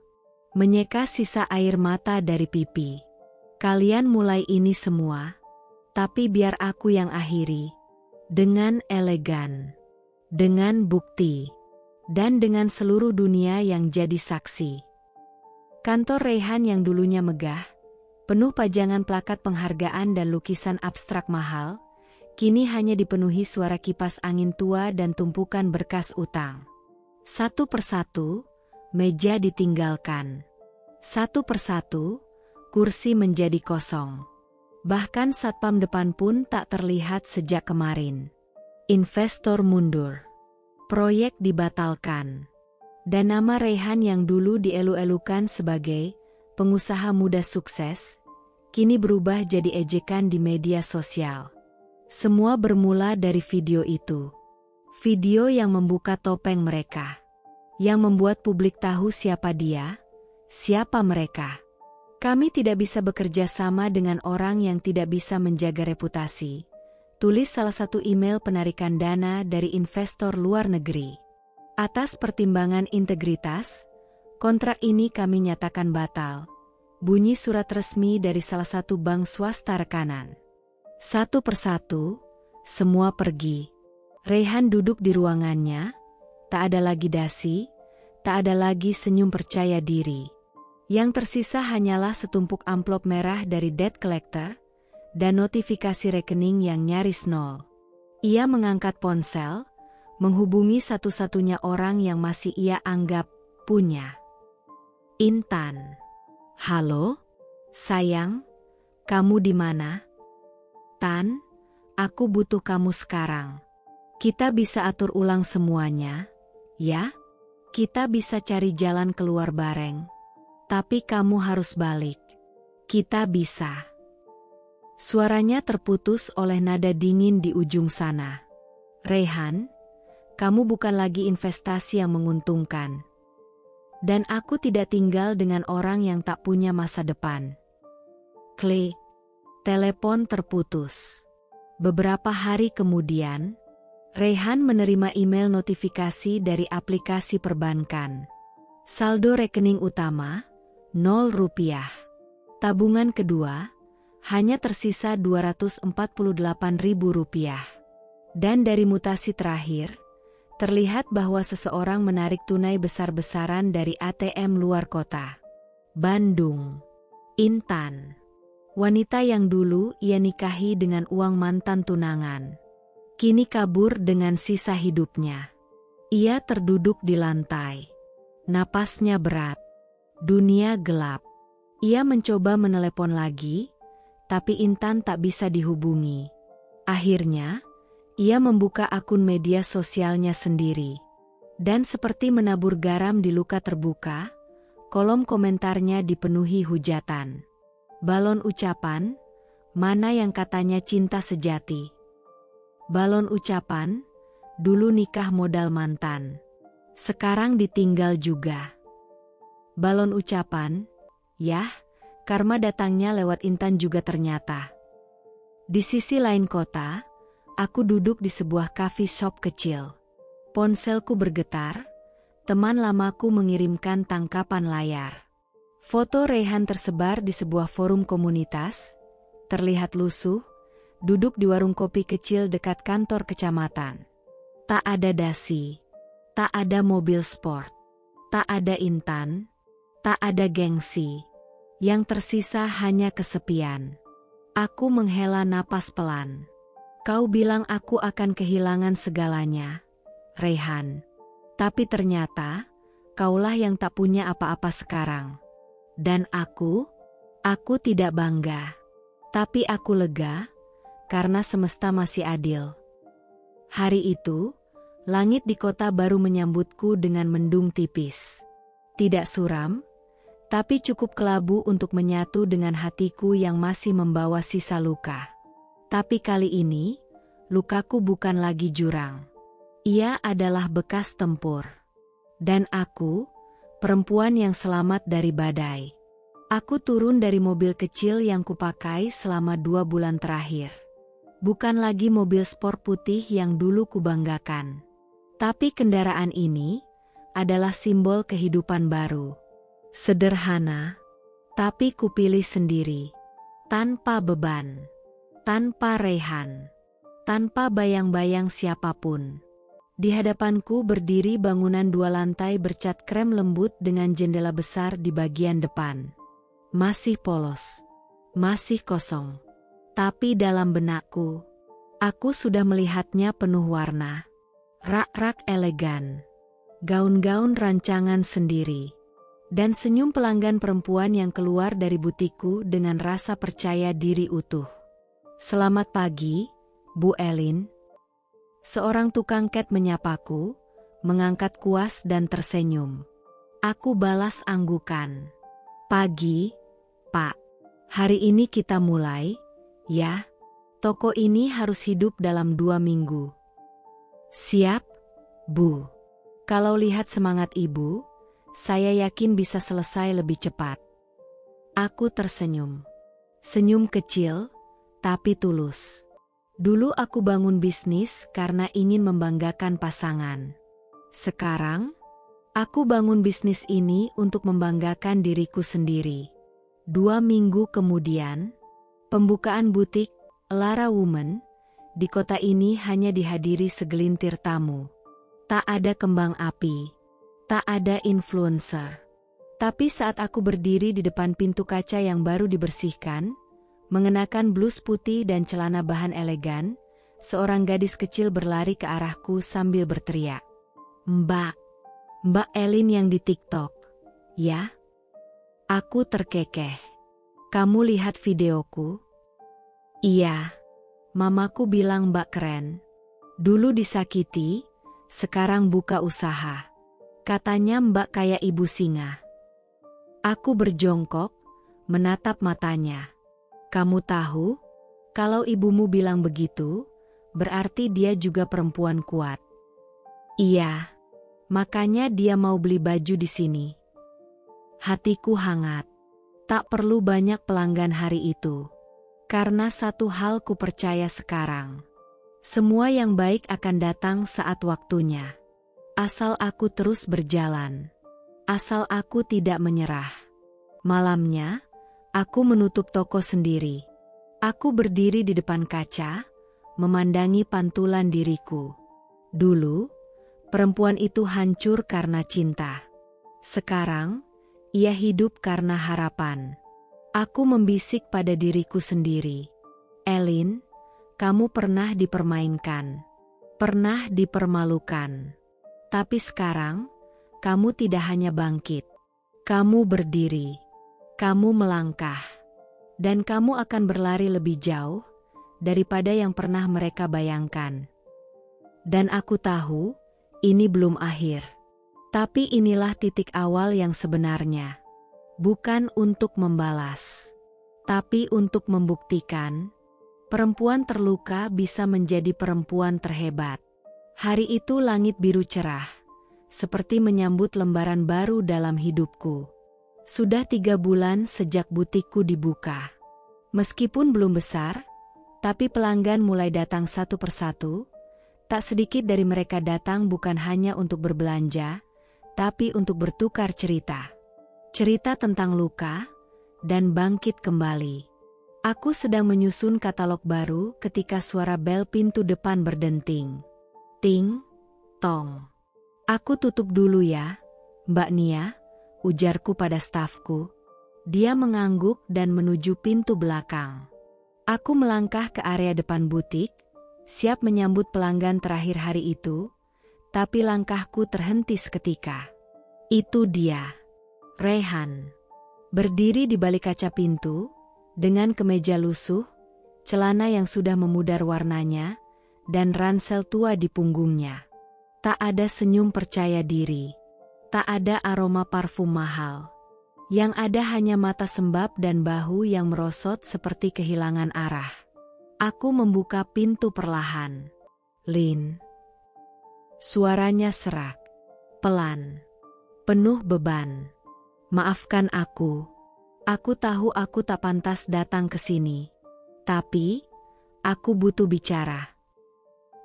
menyeka sisa air mata dari pipi. Kalian mulai ini semua, tapi biar aku yang akhiri. Dengan elegan, dengan bukti, dan dengan seluruh dunia yang jadi saksi. Kantor Reyhan yang dulunya megah, penuh pajangan plakat penghargaan dan lukisan abstrak mahal, kini hanya dipenuhi suara kipas angin tua dan tumpukan berkas utang. Satu persatu, meja ditinggalkan. Satu persatu, kursi menjadi kosong. Bahkan satpam depan pun tak terlihat sejak kemarin. Investor mundur. Proyek dibatalkan. Dan nama Reyhan yang dulu dielu-elukan sebagai pengusaha muda sukses, kini berubah jadi ejekan di media sosial. Semua bermula dari video itu. Video yang membuka topeng mereka. Yang membuat publik tahu siapa dia, siapa mereka. Kami tidak bisa bekerja sama dengan orang yang tidak bisa menjaga reputasi. Tulis salah satu email penarikan dana dari investor luar negeri. Atas pertimbangan integritas, kontrak ini kami nyatakan batal. Bunyi surat resmi dari salah satu bank swasta rekanan. Satu persatu, semua pergi. Reyhan duduk di ruangannya, tak ada lagi dasi, tak ada lagi senyum percaya diri. Yang tersisa hanyalah setumpuk amplop merah dari debt collector dan notifikasi rekening yang nyaris nol. Ia mengangkat ponsel, menghubungi satu-satunya orang yang masih ia anggap punya. Intan. Halo? Sayang, kamu di mana? Tan, aku butuh kamu sekarang. Kita bisa atur ulang semuanya, ya? Kita bisa cari jalan keluar bareng. Tapi kamu harus balik. Kita bisa. Suaranya terputus oleh nada dingin di ujung sana. Reyhan, kamu bukan lagi investasi yang menguntungkan. Dan aku tidak tinggal dengan orang yang tak punya masa depan. Klik. Telepon terputus. Beberapa hari kemudian, Reyhan menerima email notifikasi dari aplikasi perbankan. Saldo rekening utama, 0 rupiah. Tabungan kedua, hanya tersisa 248.000 rupiah. Dan dari mutasi terakhir, terlihat bahwa seseorang menarik tunai besar-besaran dari ATM luar kota. Bandung. Intan. Wanita yang dulu ia nikahi dengan uang mantan tunangan. Kini kabur dengan sisa hidupnya. Ia terduduk di lantai. Napasnya berat. Dunia gelap. Ia mencoba menelepon lagi, tapi Intan tak bisa dihubungi. Akhirnya, ia membuka akun media sosialnya sendiri. Dan seperti menabur garam di luka terbuka, kolom komentarnya dipenuhi hujatan. Balon ucapan, mana yang katanya cinta sejati. Balon ucapan, dulu nikah modal mantan. Sekarang ditinggal juga. Balon ucapan, yah, karma datangnya lewat Intan juga ternyata. Di sisi lain kota, aku duduk di sebuah coffee shop kecil. Ponselku bergetar, teman lamaku mengirimkan tangkapan layar. Foto Reyhan tersebar di sebuah forum komunitas, terlihat lusuh, duduk di warung kopi kecil dekat kantor kecamatan. Tak ada dasi, tak ada mobil sport, tak ada Intan, tak ada gengsi. Yang tersisa hanya kesepian. Aku menghela napas pelan. Kau bilang aku akan kehilangan segalanya, Reyhan. Tapi ternyata, kaulah yang tak punya apa-apa sekarang. Dan aku tidak bangga. Tapi aku lega, karena semesta masih adil. Hari itu, langit di kota baru menyambutku dengan mendung tipis. Tidak suram, tapi cukup kelabu untuk menyatu dengan hatiku yang masih membawa sisa luka. Tapi kali ini, lukaku bukan lagi jurang. Ia adalah bekas tempur. Dan aku, perempuan yang selamat dari badai. Aku turun dari mobil kecil yang kupakai selama 2 bulan terakhir. Bukan lagi mobil sport putih yang dulu kubanggakan. Tapi kendaraan ini adalah simbol kehidupan baru. Sederhana, tapi kupilih sendiri. Tanpa beban. Tanpa Reyhan. Tanpa bayang-bayang siapapun. Di hadapanku berdiri bangunan 2 lantai bercat krem lembut dengan jendela besar di bagian depan. Masih polos. Masih kosong. Tapi dalam benakku, aku sudah melihatnya penuh warna. Rak-rak elegan. Gaun-gaun rancangan sendiri. Dan senyum pelanggan perempuan yang keluar dari butikku dengan rasa percaya diri utuh. Selamat pagi, Bu Elin. Seorang tukang cat menyapaku, mengangkat kuas dan tersenyum. Aku balas anggukan. Pagi, Pak. Hari ini kita mulai, ya? Toko ini harus hidup dalam 2 minggu. Siap, Bu. Kalau lihat semangat Ibu, saya yakin bisa selesai lebih cepat. Aku tersenyum. Senyum kecil, tapi tulus. Dulu aku bangun bisnis karena ingin membanggakan pasangan. Sekarang, aku bangun bisnis ini untuk membanggakan diriku sendiri. 2 minggu kemudian, pembukaan butik Lara Woman di kota ini hanya dihadiri segelintir tamu. Tak ada kembang api, tak ada influencer. Tapi saat aku berdiri di depan pintu kaca yang baru dibersihkan, mengenakan blus putih dan celana bahan elegan, seorang gadis kecil berlari ke arahku sambil berteriak. Mbak Elin yang di TikTok, ya? Aku terkekeh. Kamu lihat videoku? Iya. Mamaku bilang Mbak keren. Dulu disakiti, sekarang buka usaha. Katanya Mbak kayak ibu singa. Aku berjongkok, menatap matanya. Kamu tahu, kalau ibumu bilang begitu, berarti dia juga perempuan kuat. Iya, makanya dia mau beli baju di sini. Hatiku hangat. Tak perlu banyak pelanggan hari itu. Karena satu hal ku percaya sekarang. Semua yang baik akan datang saat waktunya. Asal aku terus berjalan. Asal aku tidak menyerah. Malamnya, aku menutup toko sendiri. Aku berdiri di depan kaca, memandangi pantulan diriku. Dulu, perempuan itu hancur karena cinta. Sekarang, ia hidup karena harapan. Aku membisik pada diriku sendiri. Elin, kamu pernah dipermainkan. Pernah dipermalukan. Tapi sekarang, kamu tidak hanya bangkit. Kamu berdiri. Kamu melangkah. Dan kamu akan berlari lebih jauh daripada yang pernah mereka bayangkan. Dan aku tahu, ini belum akhir. Tapi inilah titik awal yang sebenarnya. Bukan untuk membalas, tapi untuk membuktikan, perempuan terluka bisa menjadi perempuan terhebat. Hari itu langit biru cerah, seperti menyambut lembaran baru dalam hidupku. Sudah 3 bulan sejak butikku dibuka. Meskipun belum besar, tapi pelanggan mulai datang satu persatu. Tak sedikit dari mereka datang bukan hanya untuk berbelanja, tapi untuk bertukar cerita. Cerita tentang luka dan bangkit kembali. Aku sedang menyusun katalog baru ketika suara bel pintu depan berdenting. Ting, tong. Aku tutup dulu ya, Mbak Nia, ujarku pada stafku. Dia mengangguk dan menuju pintu belakang. Aku melangkah ke area depan butik, siap menyambut pelanggan terakhir hari itu, tapi langkahku terhenti seketika. Itu dia. Rehan. Berdiri di balik kaca pintu, dengan kemeja lusuh, celana yang sudah memudar warnanya, dan ransel tua di punggungnya. Tak ada senyum percaya diri. Tak ada aroma parfum mahal. Yang ada hanya mata sembab dan bahu yang merosot seperti kehilangan arah. Aku membuka pintu perlahan. Lin. Suaranya serak. Pelan. Penuh beban. Maafkan aku. Aku tahu aku tak pantas datang ke sini. Tapi, aku butuh bicara.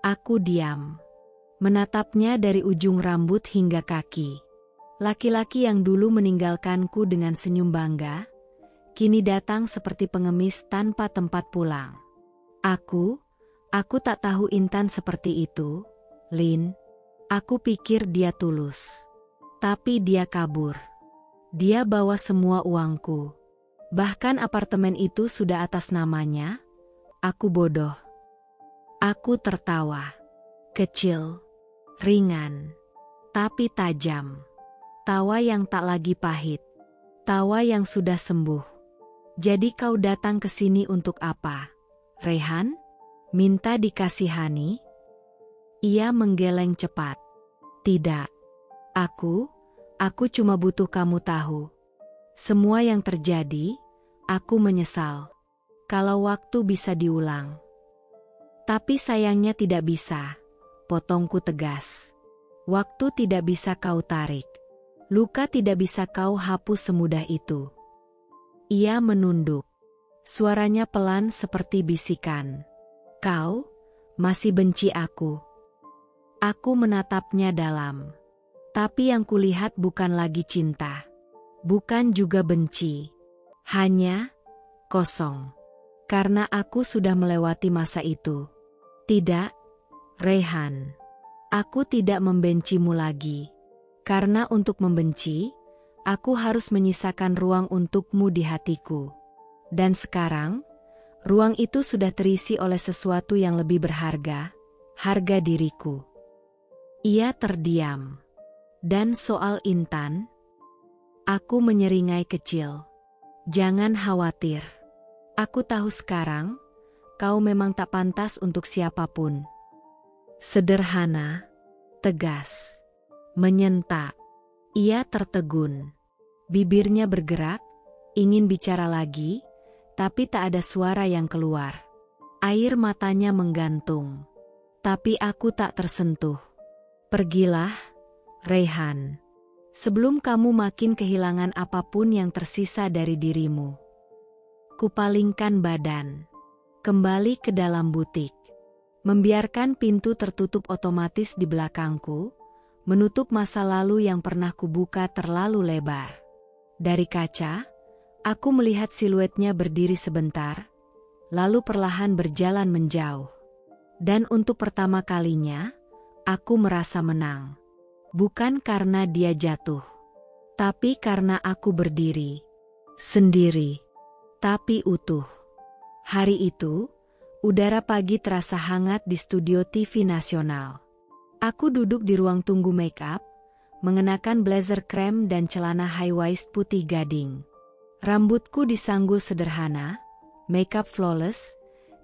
Aku diam. Menatapnya dari ujung rambut hingga kaki. Laki-laki yang dulu meninggalkanku dengan senyum bangga, kini datang seperti pengemis tanpa tempat pulang. Aku tak tahu Intan seperti itu, Lin. Aku pikir dia tulus. Tapi dia kabur. Dia bawa semua uangku. Bahkan apartemen itu sudah atas namanya. Aku bodoh. Aku tertawa. Kecil, ringan, tapi tajam. Tawa yang tak lagi pahit. Tawa yang sudah sembuh. Jadi kau datang ke sini untuk apa, Rehan? Minta dikasihani? Ia menggeleng cepat. Tidak. Aku cuma butuh kamu tahu. Semua yang terjadi, aku menyesal. Kalau waktu bisa diulang. Tapi sayangnya tidak bisa, potongku tegas. Waktu tidak bisa kau tarik. Luka tidak bisa kau hapus semudah itu. Ia menunduk. Suaranya pelan seperti bisikan. Kau masih benci aku. Aku menatapnya dalam. Tapi yang kulihat bukan lagi cinta. Bukan juga benci. Hanya kosong. Karena aku sudah melewati masa itu. Tidak, Raihan. Aku tidak membencimu lagi. Karena untuk membenci, aku harus menyisakan ruang untukmu di hatiku. Dan sekarang, ruang itu sudah terisi oleh sesuatu yang lebih berharga, harga diriku. Ia terdiam. Dan soal Intan, aku menyeringai kecil. Jangan khawatir. Aku tahu sekarang, kau memang tak pantas untuk siapapun. Sederhana, tegas, menyentak. Ia tertegun. Bibirnya bergerak, ingin bicara lagi, tapi tak ada suara yang keluar. Air matanya menggantung. Tapi aku tak tersentuh. Pergilah, Raihan. Sebelum kamu makin kehilangan apapun yang tersisa dari dirimu. Kupalingkan badan. Kembali ke dalam butik. Membiarkan pintu tertutup otomatis di belakangku, menutup masa lalu yang pernah kubuka terlalu lebar. Dari kaca, aku melihat siluetnya berdiri sebentar, lalu perlahan berjalan menjauh. Dan untuk pertama kalinya, aku merasa menang. Bukan karena dia jatuh, tapi karena aku berdiri. Sendiri, tapi utuh. Hari itu, udara pagi terasa hangat di studio TV nasional. Aku duduk di ruang tunggu make up, mengenakan blazer krem dan celana high waist putih gading. Rambutku disanggul sederhana, make up flawless,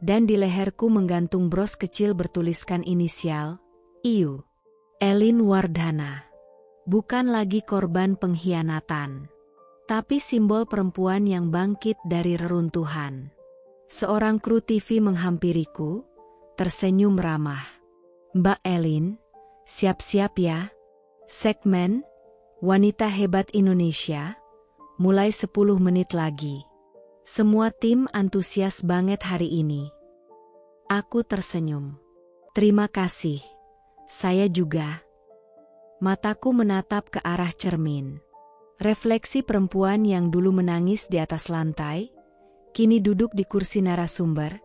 dan di leherku menggantung bros kecil bertuliskan inisial, IU. Elin Wardhana. Bukan lagi korban pengkhianatan, tapi simbol perempuan yang bangkit dari reruntuhan. Seorang kru TV menghampiriku, tersenyum ramah. Mbak Elin, siap-siap ya. Segmen Wanita Hebat Indonesia, mulai 10 menit lagi. Semua tim antusias banget hari ini. Aku tersenyum. Terima kasih. Saya juga. Mataku menatap ke arah cermin. Refleksi perempuan yang dulu menangis di atas lantai, kini duduk di kursi narasumber,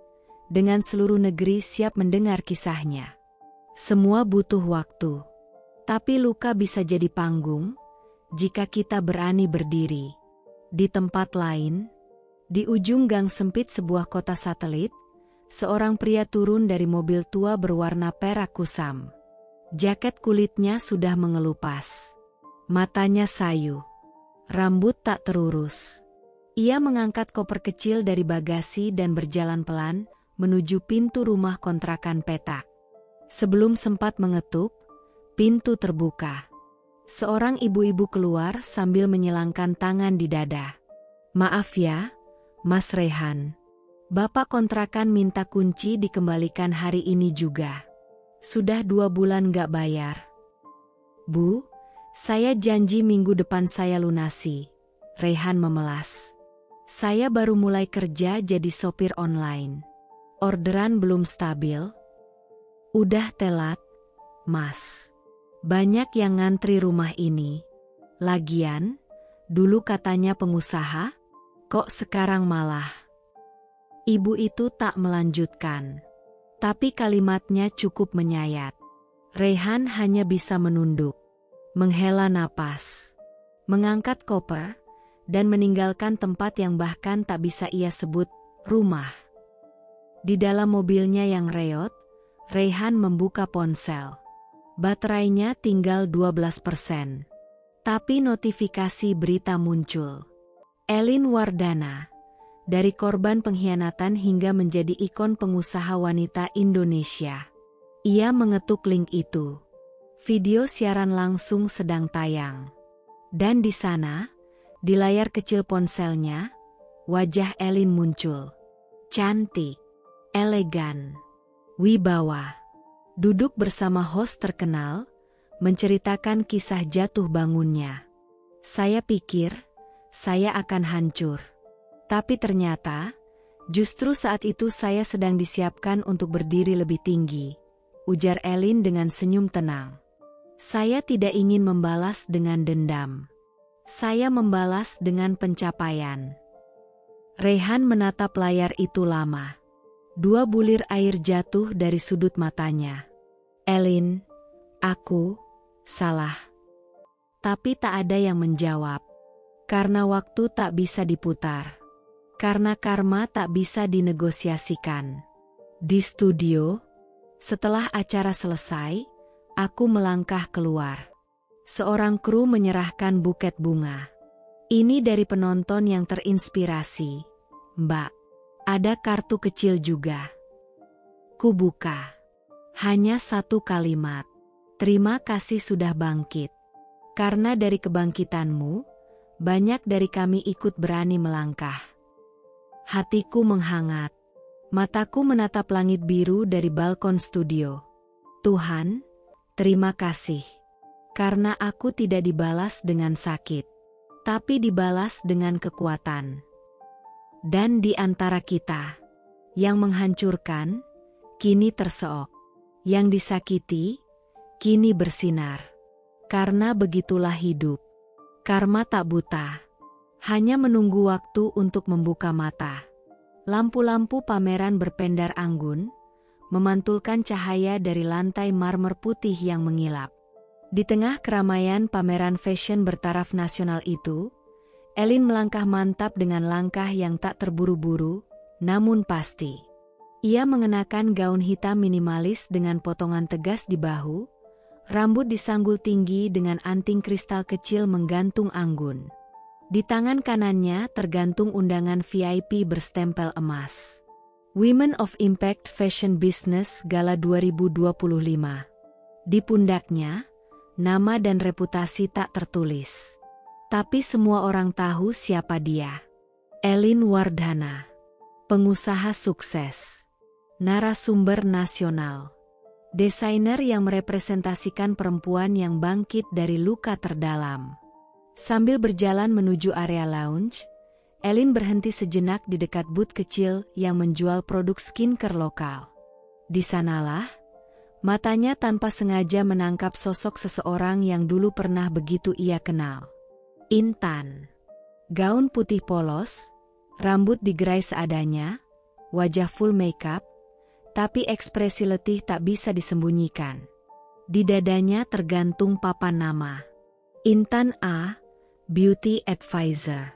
dengan seluruh negeri siap mendengar kisahnya. Semua butuh waktu. Tapi luka bisa jadi panggung, jika kita berani berdiri. Di tempat lain, di ujung gang sempit sebuah kota satelit, seorang pria turun dari mobil tua berwarna perak kusam. Jaket kulitnya sudah mengelupas. Matanya sayu. Rambut tak terurus. Ia mengangkat koper kecil dari bagasi dan berjalan pelan menuju pintu rumah kontrakan petak. Sebelum sempat mengetuk, pintu terbuka. Seorang ibu-ibu keluar sambil menyilangkan tangan di dada. Maaf ya, Mas Raihan. Bapak kontrakan minta kunci dikembalikan hari ini juga. Sudah 2 bulan gak bayar. Bu, saya janji minggu depan saya lunasi. Raihan memelas. Saya baru mulai kerja jadi sopir online. Orderan belum stabil. Udah telat, Mas. Banyak yang ngantri rumah ini. Lagian, dulu katanya pengusaha, kok sekarang malah. Ibu itu tak melanjutkan. Tapi kalimatnya cukup menyayat. Raihan hanya bisa menunduk, menghela napas, mengangkat koper, dan meninggalkan tempat yang bahkan tak bisa ia sebut rumah. Di dalam mobilnya yang reot, Raihan membuka ponsel. Baterainya tinggal 12%. Tapi notifikasi berita muncul. Elin Wardhana. Dari korban pengkhianatan hingga menjadi ikon pengusaha wanita Indonesia. Ia mengetuk link itu. Video siaran langsung sedang tayang. Dan di sana, Di layar kecil ponselnya, wajah Elin muncul. Cantik, elegan, wibawa. Duduk bersama host terkenal, menceritakan kisah jatuh bangunnya. Saya pikir, saya akan hancur. Tapi ternyata, justru saat itu saya sedang disiapkan untuk berdiri lebih tinggi, ujar Elin dengan senyum tenang. Saya tidak ingin membalas dengan dendam. Saya membalas dengan pencapaian. Rehan menatap layar itu lama. 2 bulir air jatuh dari sudut matanya. Elin, aku salah. Tapi tak ada yang menjawab. Karena waktu tak bisa diputar. Karena karma tak bisa dinegosiasikan. Di studio, setelah acara selesai, aku melangkah keluar. Seorang kru menyerahkan buket bunga. Ini dari penonton yang terinspirasi. Mbak, ada kartu kecil juga. Kubuka. Hanya 1 kalimat. Terima kasih sudah bangkit. Karena dari kebangkitanmu, banyak dari kami ikut berani melangkah. Hatiku menghangat. Mataku menatap langit biru dari balkon studio. Tuhan, terima kasih. Karena aku tidak dibalas dengan sakit, tapi dibalas dengan kekuatan. Dan di antara kita, yang menghancurkan, kini terseok. Yang disakiti, kini bersinar. Karena begitulah hidup. Karma tak buta. Hanya menunggu waktu untuk membuka mata. Lampu-lampu pameran berpendar anggun, memantulkan cahaya dari lantai marmer putih yang mengilap. Di tengah keramaian pameran fashion bertaraf nasional itu, Elin melangkah mantap dengan langkah yang tak terburu-buru, namun pasti. Ia mengenakan gaun hitam minimalis dengan potongan tegas di bahu, rambut disanggul tinggi dengan anting kristal kecil menggantung anggun. Di tangan kanannya tergantung undangan VIP berstempel emas. Women of Impact Fashion Business Gala 2025. Di pundaknya, nama dan reputasi tak tertulis. Tapi semua orang tahu siapa dia. Elin Wardhana. Pengusaha sukses. Narasumber nasional. Desainer yang merepresentasikan perempuan yang bangkit dari luka terdalam. Sambil berjalan menuju area lounge, Elin berhenti sejenak di dekat booth kecil yang menjual produk skincare lokal. Di sanalah, matanya tanpa sengaja menangkap sosok seseorang yang dulu pernah begitu ia kenal. Intan. Gaun putih polos, rambut digerai seadanya, wajah full makeup, tapi ekspresi letih tak bisa disembunyikan. Di dadanya tergantung papan nama. Intan A, Beauty Advisor.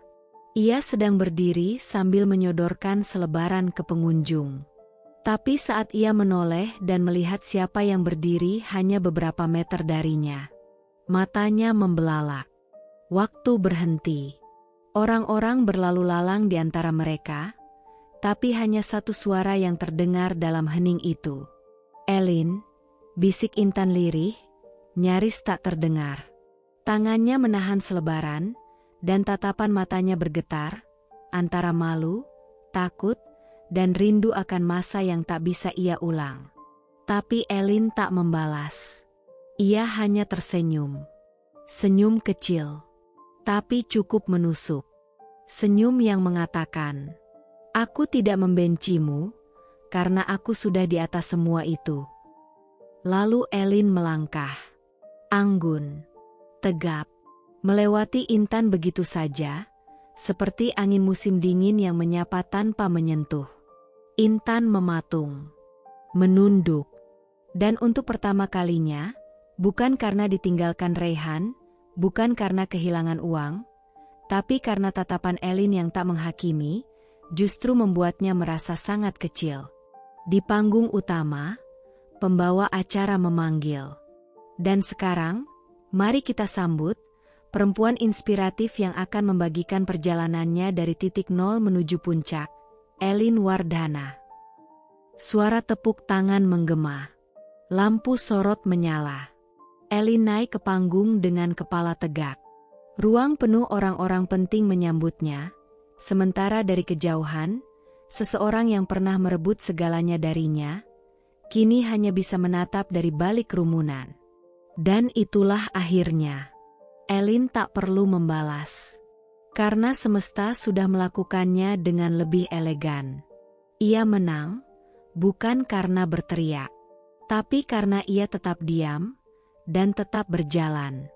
Ia sedang berdiri sambil menyodorkan selebaran ke pengunjung. Tapi saat ia menoleh dan melihat siapa yang berdiri hanya beberapa meter darinya, matanya membelalak. Waktu berhenti. Orang-orang berlalu lalang di antara mereka, tapi hanya satu suara yang terdengar dalam hening itu. Elin, bisik Intan lirih, nyaris tak terdengar. Tangannya menahan selebaran, dan tatapan matanya bergetar, antara malu, takut, dan rindu akan masa yang tak bisa ia ulang. Tapi Elin tak membalas. Ia hanya tersenyum. Senyum kecil, tapi cukup menusuk. Senyum yang mengatakan, "Aku tidak membencimu, karena aku sudah di atas semua itu." Lalu Elin melangkah. Anggun, tegap, melewati Intan begitu saja, seperti angin musim dingin yang menyapa tanpa menyentuh. Intan mematung, menunduk, dan untuk pertama kalinya, bukan karena ditinggalkan Rehan, bukan karena kehilangan uang, tapi karena tatapan Elin yang tak menghakimi, justru membuatnya merasa sangat kecil. Di panggung utama, pembawa acara memanggil. Dan sekarang, mari kita sambut perempuan inspiratif yang akan membagikan perjalanannya dari titik nol menuju puncak, Elin Wardhana. Suara tepuk tangan menggema. Lampu sorot menyala. Elin naik ke panggung dengan kepala tegak. Ruang penuh orang-orang penting menyambutnya, sementara dari kejauhan, seseorang yang pernah merebut segalanya darinya, kini hanya bisa menatap dari balik kerumunan. Dan itulah akhirnya. Elin tak perlu membalas. Karena semesta sudah melakukannya dengan lebih elegan. Ia menang, bukan karena berteriak, tapi karena ia tetap diam dan tetap berjalan.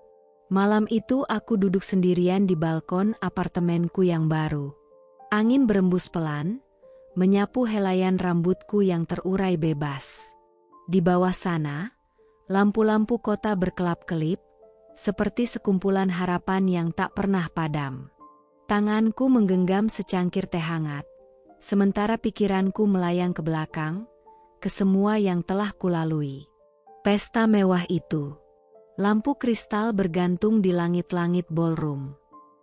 Malam itu aku duduk sendirian di balkon apartemenku yang baru. Angin berembus pelan, menyapu helaian rambutku yang terurai bebas. Di bawah sana, lampu-lampu kota berkelap-kelip, seperti sekumpulan harapan yang tak pernah padam. Tanganku menggenggam secangkir teh hangat, sementara pikiranku melayang ke belakang, ke semua yang telah kulalui. Pesta mewah itu. Lampu kristal bergantung di langit-langit ballroom.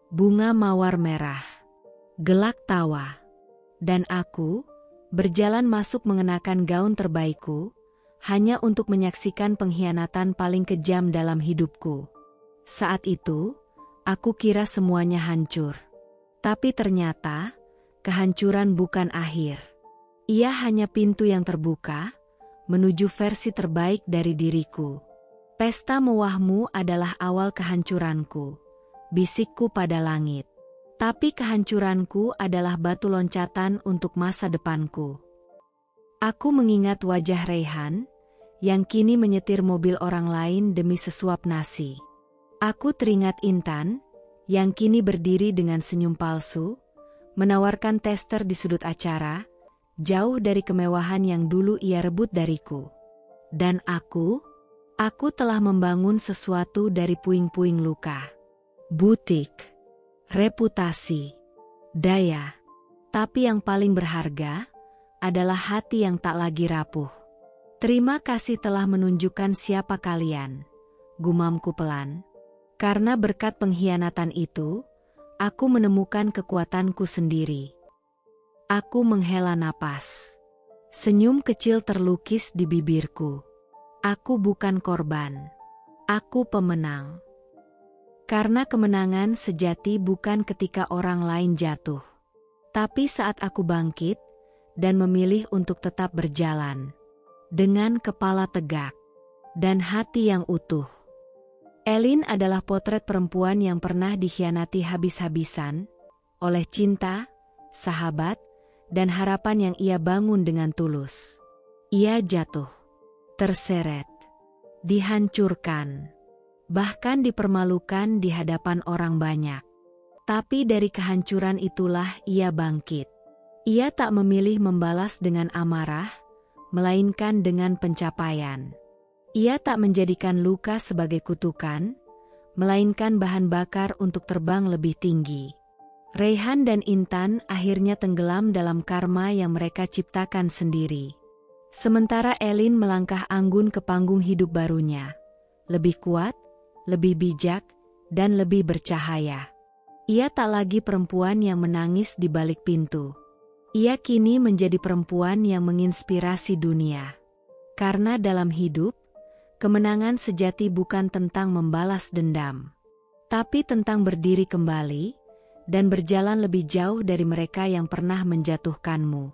Bunga mawar merah. Gelak tawa. Dan aku, berjalan masuk mengenakan gaun terbaikku, hanya untuk menyaksikan pengkhianatan paling kejam dalam hidupku. Saat itu, aku kira semuanya hancur. Tapi ternyata, kehancuran bukan akhir. Ia hanya pintu yang terbuka, menuju versi terbaik dari diriku. Pesta mewahmu adalah awal kehancuranku, bisikku pada langit. Tapi kehancuranku adalah batu loncatan untuk masa depanku. Aku mengingat wajah Raihan, yang kini menyetir mobil orang lain demi sesuap nasi. Aku teringat Intan, yang kini berdiri dengan senyum palsu, menawarkan tester di sudut acara, jauh dari kemewahan yang dulu ia rebut dariku. Dan aku telah membangun sesuatu dari puing-puing luka. Butik, reputasi, daya. Tapi yang paling berharga adalah hati yang tak lagi rapuh. Terima kasih telah menunjukkan siapa kalian, gumamku pelan. Karena berkat pengkhianatan itu, aku menemukan kekuatanku sendiri. Aku menghela napas. Senyum kecil terlukis di bibirku. Aku bukan korban. Aku pemenang. Karena kemenangan sejati bukan ketika orang lain jatuh, tapi saat aku bangkit dan memilih untuk tetap berjalan. Dengan kepala tegak dan hati yang utuh. Elin adalah potret perempuan yang pernah dikhianati habis-habisan oleh cinta, sahabat, dan harapan yang ia bangun dengan tulus. Ia jatuh, terseret, dihancurkan, bahkan dipermalukan di hadapan orang banyak. Tapi dari kehancuran itulah ia bangkit. Ia tak memilih membalas dengan amarah, melainkan dengan pencapaian. Ia tak menjadikan luka sebagai kutukan, melainkan bahan bakar untuk terbang lebih tinggi. Raihan dan Intan akhirnya tenggelam dalam karma yang mereka ciptakan sendiri. Sementara Elin melangkah anggun ke panggung hidup barunya. Lebih kuat, lebih bijak, dan lebih bercahaya. Ia tak lagi perempuan yang menangis di balik pintu. Ia kini menjadi perempuan yang menginspirasi dunia. Karena dalam hidup, kemenangan sejati bukan tentang membalas dendam, tapi tentang berdiri kembali dan berjalan lebih jauh dari mereka yang pernah menjatuhkanmu.